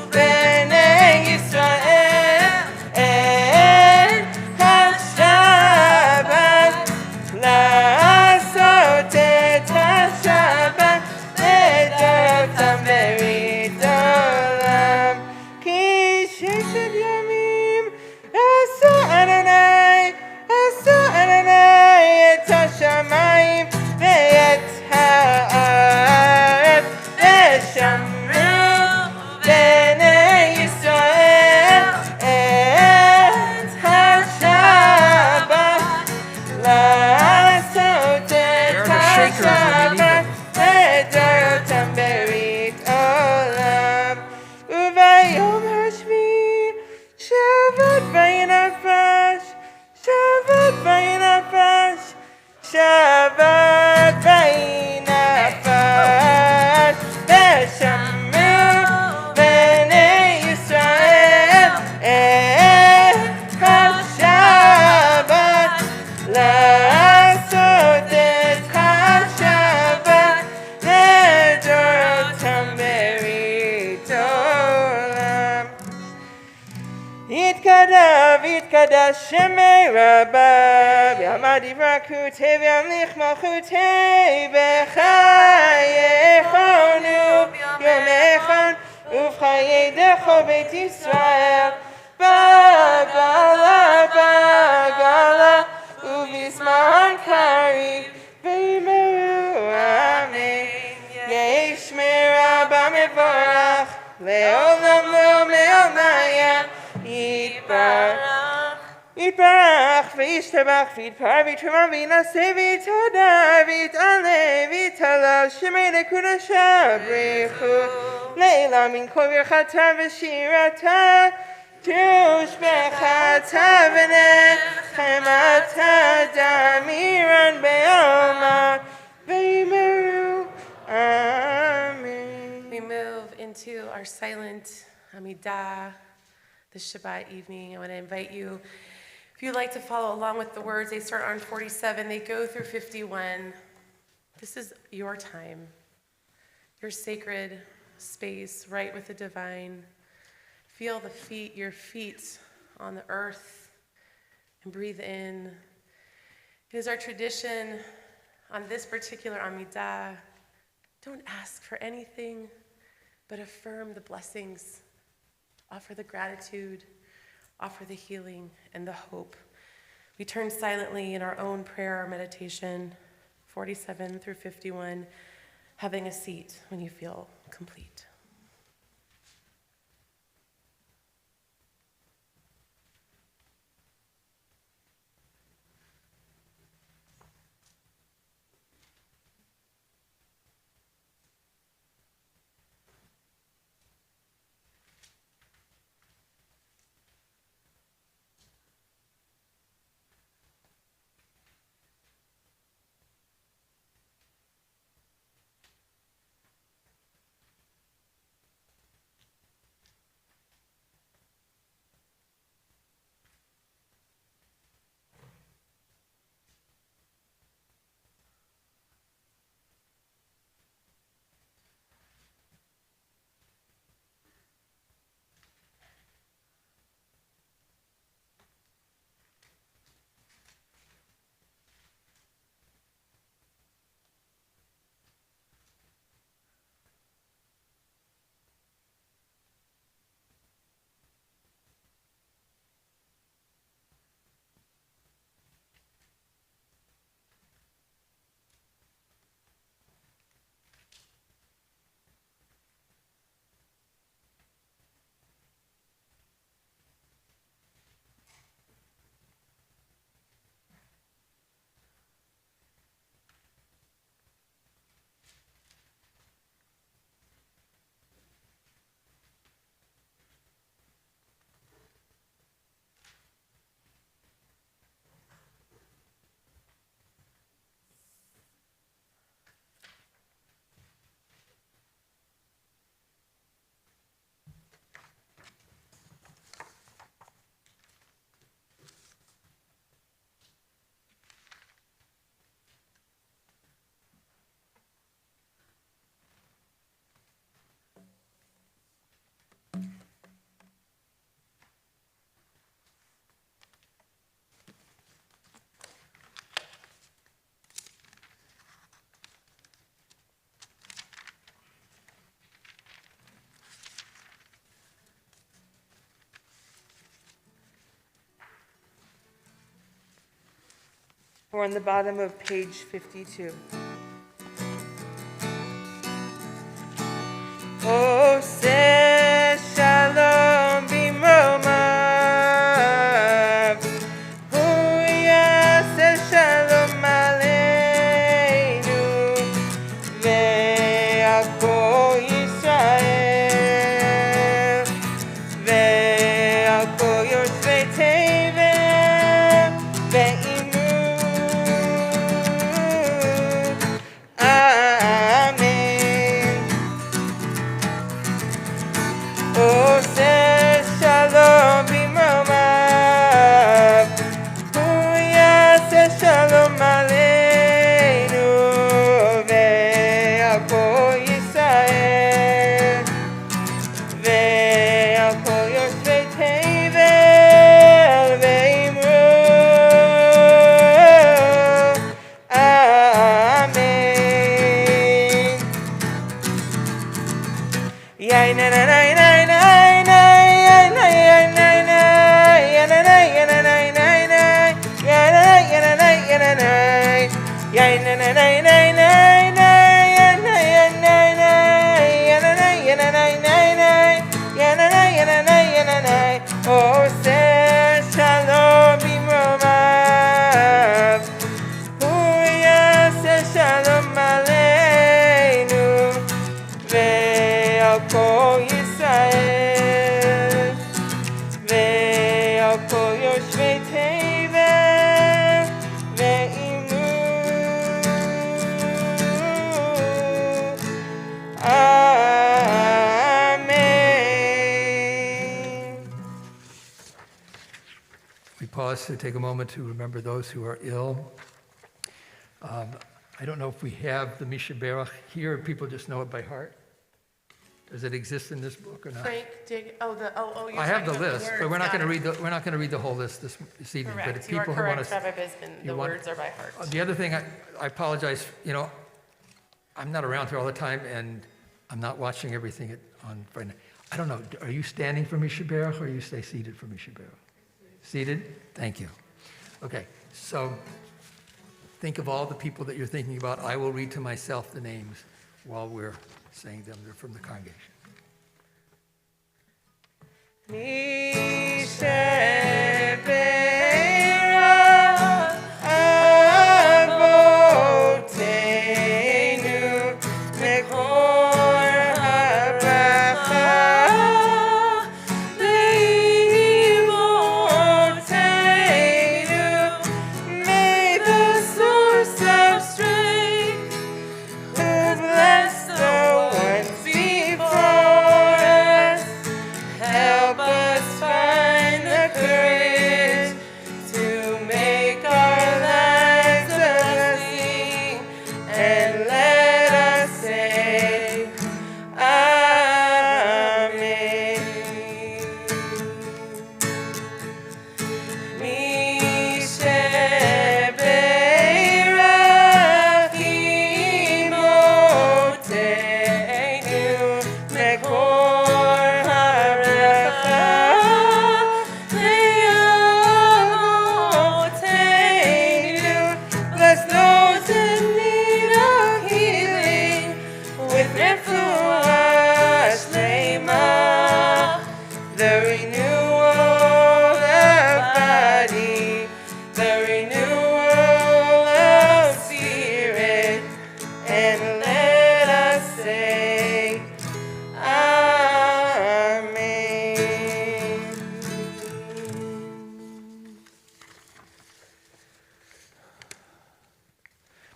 בני ישראל את השבת לעשות את השבת לדורתם ברית עולם. כי ששת ימים עשה אדוני את השמיים ואת הארץ. ושמרו בני ישראל את השבת לעשות את השבת לדורתם ברית עולם. וביום השביעי שבת וינפש, שבת וינפש, שבת וינפש. ושמרו בני ישראל את השבת לעשות את השבת לדורתם ברית עולם. יתקדש שמי רבה ויעמד יברכותי וימליך מלכותי בחייכנו יומכם ובחיי דכל בית ישראל בגלה בגלה ובזמן קריב ויאמרו אמן. יהי שמי רבה מבורך לעולם לעולם יתברך וישתבח ויתפאר ויתרומם וינשא ויתהדר ויתעלה ויתהלל שמי לקודשה בריחו לעילא מן כל ברכתה ושירתה Tushbechat Havanechem Ata Damiran Be'alma V'yimeru. Amen. We move into our silent Amidah, the Shabbat evening. I want to invite you, if you'd like to follow along with the words, they start on 47, they go through 51. This is your time, your sacred space, right with the divine. Feel your feet on the earth and breathe in. It is our tradition on this particular Amidah, don't ask for anything, but affirm the blessings, offer the gratitude, offer the healing and the hope. We turn silently in our own prayer or meditation, 47 through 51, having a seat when you feel complete. We're on the bottom of page 52. Oh, say shalom b'mromav. Oh, yaseh shalom aleinu. Ve'al kol Yisrael. Ve'al kol yoshvei tevel. Ve'imu. Amen. Oh, say shalom b'mromav. Oh, yaseh shalom aleinu. Ve'al kol Yisrael. Ve'al kol yoshvei tevel. Ve'imru. Amen. Yay, na na na na na na, yay, na yay, na na, yay, na na, yay, na na, na na, yay, na na, yay, na na, yay, na na, yay, na na, na na na na, yay, na, yay, na na, yay, na na, yay, na na, na na, yay, na na, yay, na na, yay, na na. Oh, say shalom b'mromav. Oh, yaseh shalom aleinu. Ve'al kol Yisrael. to take a moment to remember those who are ill. I don't know if we have the Misha Berach here. People just know it by heart. Does it exist in this book or not? Frank, you're I have the talking about list, but words, we're not got going it. to read the whole list this evening. But Correct, if you are people who want correct, to, Rabbi Bisman, the words are by heart. the other thing, I apologize. I'm not around here all the time, and I'm not watching everything on Friday night. I don't know. Are you standing for Misha Berach, or you stay seated for Misha Berach? Seated? Thank you. Okay, so think of all the people that you're thinking about. I will read to myself the names while we're saying them. They're from the congregation.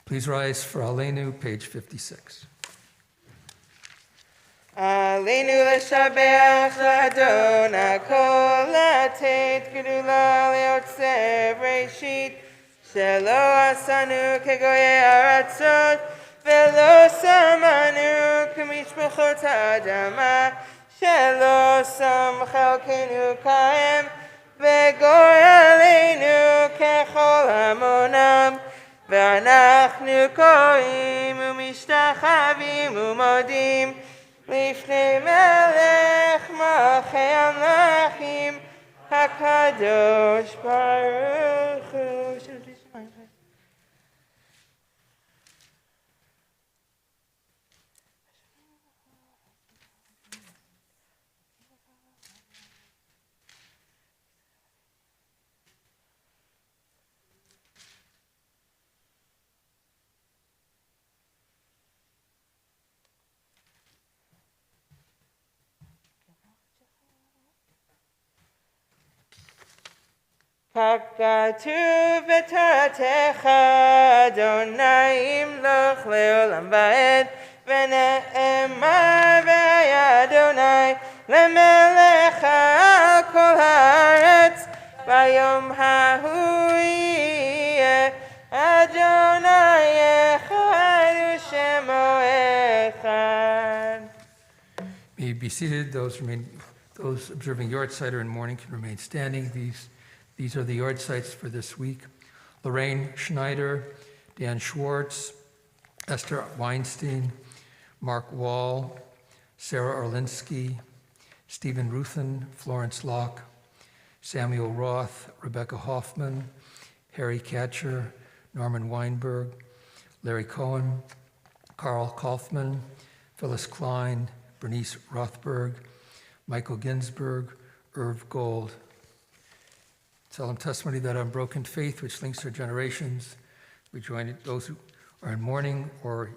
Please rise for Aleinu, page 56. Aleinu l'shabeach l'Adonai kol latet gedula leotzeh Bereshit shelo asanu kegoyei aratzot velo samanu k'mishpachot ha'adama shelo sam chelkenu kahem וגורלנו ככל המונם ואנחנו קוראים ומשתחווים ומודים לפני מלך מלכי המלכים הקדוש ברוך הוא. כך כתוב בתורתך, אדוני ימלוך לעולם ועד, ונאמר והיה אדוני למלך על כל הארץ, ביום ההוא יהיה אדוני אחד ושמו אחד. May you be seated. Those observing Yortzeit or in mourning can remain standing. These are the Yortzeits for this week. Lorraine Schneider, Dan Schwartz, Esther Weinstein, Mark Wall, Sarah Orlinsky, Stephen Ruthen, Florence Locke, Samuel Roth, Rebecca Hoffman, Harry Katcher, Norman Weinberg, Larry Cohen, Carl Kaufman, Phyllis Klein, Bernice Rothberg, Michael Ginsberg, Irv Gold. Solemn testimony that unbroken faith which links our generations. We join those who are in mourning or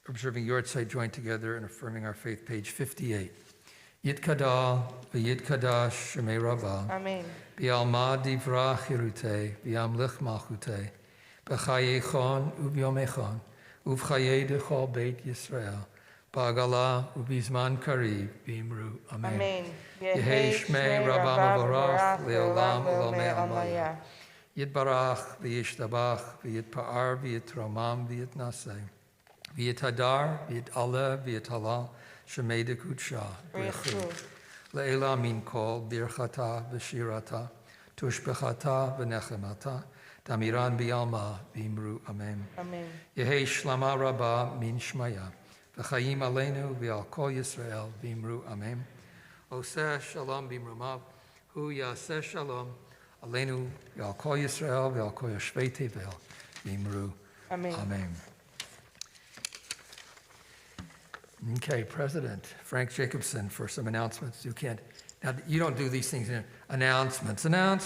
observing Yortzeit join together in affirming our faith, page 58. Yitkadal v'yitkadash shemei Rabba. Amen. Bi'alma divra chirute, bi'amlich malchute, b'chayei chon u'b'yomei chon, u'v'chayei dechol beit Yisrael, Bagala ubizman kariv bimru. Amen. Amen. Yehei shmei Rabban Uvarach leolam ulomei almaya. Yitbarach v'yishtabach v'yitpa'ar v'yitromam v'yitnaseh. V'yitadar v'yit'aleh v'yit'halal shemei dekudsha. Le'ela min kol birchata v'shirata tushbechata v'nechemata tamiran b'yalma v'imru. Amen. Amen. Yehei shlama rabba min shmaya. V'chayim aleinu v'al kol Yisrael v'imru. Amen. Oseh shalom b'imrumav hu yaseh shalom aleinu v'al kol Yisrael v'al kol yoshvei tevel v'imru. Amen. Amen. Okay, President Frank Jacobson for some announcements. You can't, now you don't do these things in announcements. That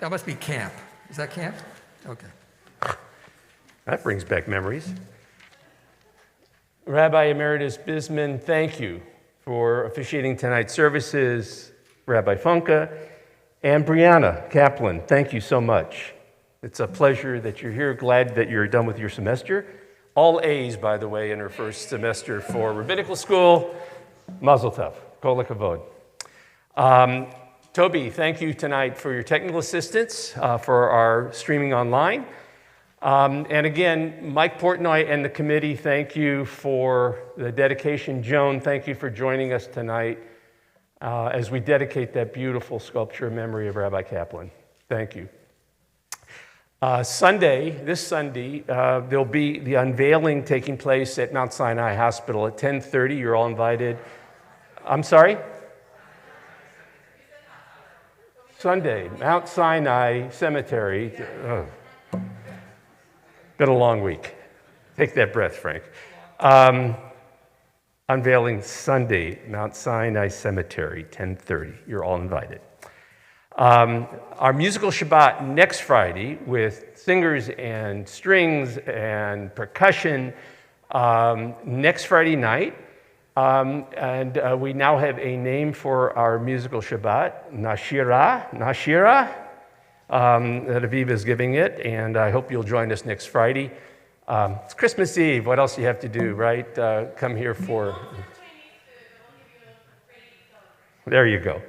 must be camp. Is that camp? Okay. That brings back memories. Rabbi Emeritus Bisman, thank you for officiating tonight's services. Rabbi Funke and Brianna Kaplan, thank you so much. It's a pleasure that you're here. Glad that you're done with your semester. All A's, by the way, in her first semester for rabbinical school. Mazel tov. Kol hakavod. Toby, thank you tonight for your technical assistance for our streaming online. And again, Mike Portnoy and the committee, thank you for the dedication. Joan, thank you for joining us tonight as we dedicate that beautiful sculpture in memory of Rabbi Kaplan. Thank you. This Sunday, there'll be the unveiling taking place at Mount Sinai Hospital at 10:30. You're all invited. I'm sorry? Sunday, Mount Sinai Cemetery. Oh. Been a long week. Take that breath, Frank. Unveiling Sunday, Mount Sinai Cemetery, 10:30. You're all invited. Our musical Shabbat next Friday with singers and strings and percussion next Friday night. And we now have a name for our musical Shabbat, Nashira. That Aviva is giving it, and I hope you'll join us next Friday. It's Christmas Eve. What else do you have to do, right? Come here for... There you go.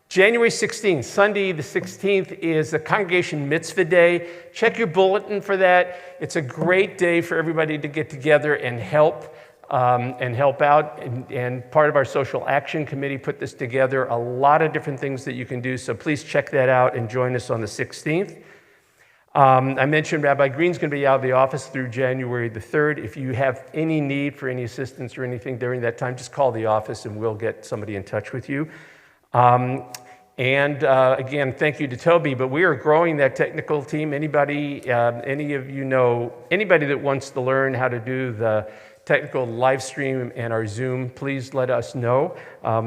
January 16th, Sunday the 16th, is the Congregation Mitzvah Day. Check your bulletin for that. It's a great day for everybody to get together and help out. And part of our social action committee put this together. A lot of different things that you can do, so please check that out and join us on the 16th. I mentioned Rabbi Green's going to be out of the office through January the 3rd. If you have any need for any assistance or anything during that time, just call the office and we'll get somebody in touch with you. Again, thank you to Toby, but we are growing that technical team. Anybody, any of you know, anybody that wants to learn how to do the technical live stream and our Zoom, please let us know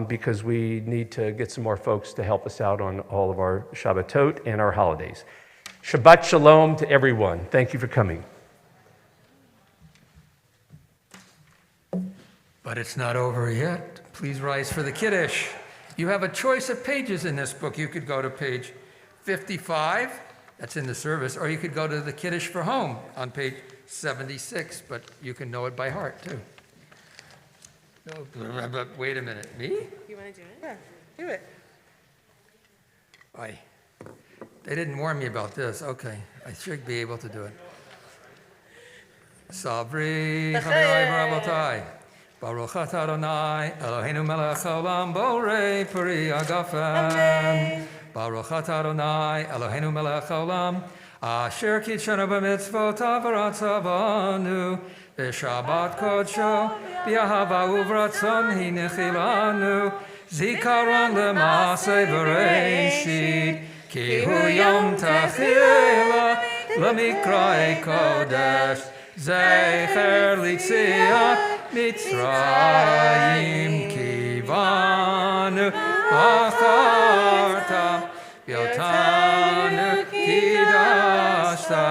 because we need to get some more folks to help us out on all of our Shabbatot and our holidays. Shabbat Shalom to everyone. Thank you for coming. But it's not over yet. Please rise for the Kiddush. You have a choice of pages in this book. You could go to page 55, that's in the service, or you could go to the Kiddush for Home on page 76, but you can know it by heart too. No, but wait a minute, me? You want to do it? Yeah, do it. Aye. They didn't warn me about this. Okay, I should be able to do it. Sabri, Chanei Rabotai. Baruch atah Adonai, Eloheinu melech haolam, borei peri agafen. Baruch atah Adonai, Eloheinu melech haolam, asher kitshanu b'mitzvotav v'ratzavanu, v'shabbat kodsho, b'ahava uvratzon hinechilanu, zikaron l'maaseh b'reishit, ki hu yom tachila, l'mikra'ei kodesh, zecher l'tziat, Mitzrayim kivanu acharta yotanu kidashta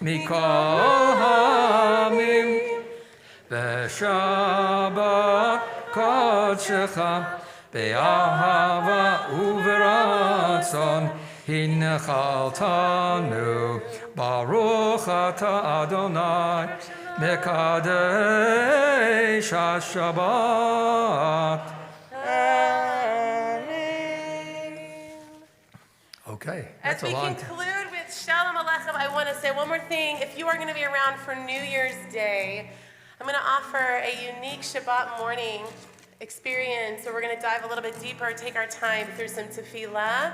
mikol hamim v'shabbat kodshecha be'ahava uveratzon hinechaltanu Baruch Ata Adonai Mekadesh HaShabbat. Okay, As that's a we long time. conclude with Shalom Aleichem, I want to say one more thing. If you are going to be around for New Year's Day, I'm going to offer a unique Shabbat morning experience where we're going to dive a little bit deeper, take our time through some tefillah.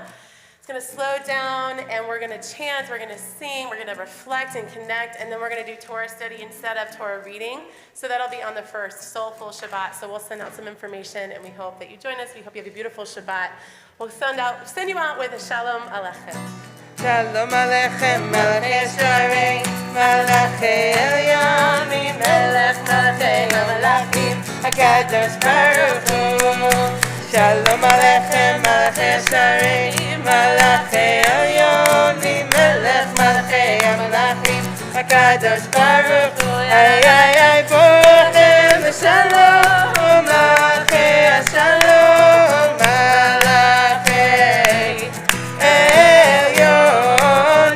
It's going to slow down, and we're going to chant, we're going to sing, we're going to reflect and connect, and then we're going to do Torah study instead of Torah reading. So that'll be on the first soulful Shabbat. So we'll send out some information, and we hope that you join us. We hope you have a beautiful Shabbat. We'll send you out with a Shalom Aleichem. Shalom Aleichem, Melech Yesharei, Malachei Elyon, Melech Malachei Malachim, HaKadosh Baruch Hu. Shalom Aleichem, Melech Yesharei, Malachei Elyon, Melech Malachei Malachim, HaKadosh Baruch Hu. Ay, ay, ay, Borchem Shalom, Malachei Shalom, Malachei Elyon,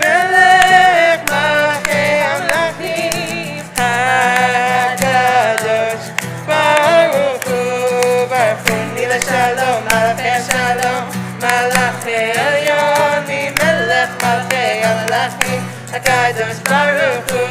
Melech Malachei Malachim, HaKadosh Baruch Hu. Baruch Hu Nila Shalom, Malachei Shalom, Malachei Elyon, Melech Malachei Malachim, HaKadosh Baruch Hu.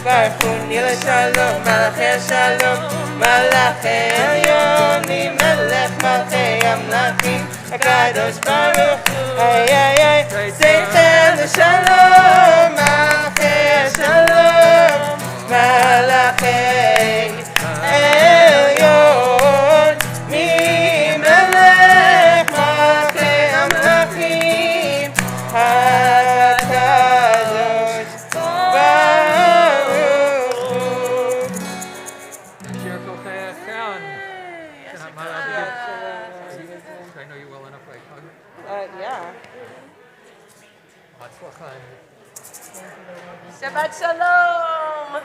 Baruch Hu Nila Shalom, Malachei Shalom, Malachei Elyon, Melech Malachei Malachim, HaKadosh Baruch Hu. Ay, ay, ay, Zeichem Shalom, Malachei Shalom, Malachei Elyon, Melech Malachei Malachim, HaKadosh Baruch Hu. Shir Kochechan. I know you well enough, right? Yeah. Hatzlacha. Shabbat Shalom.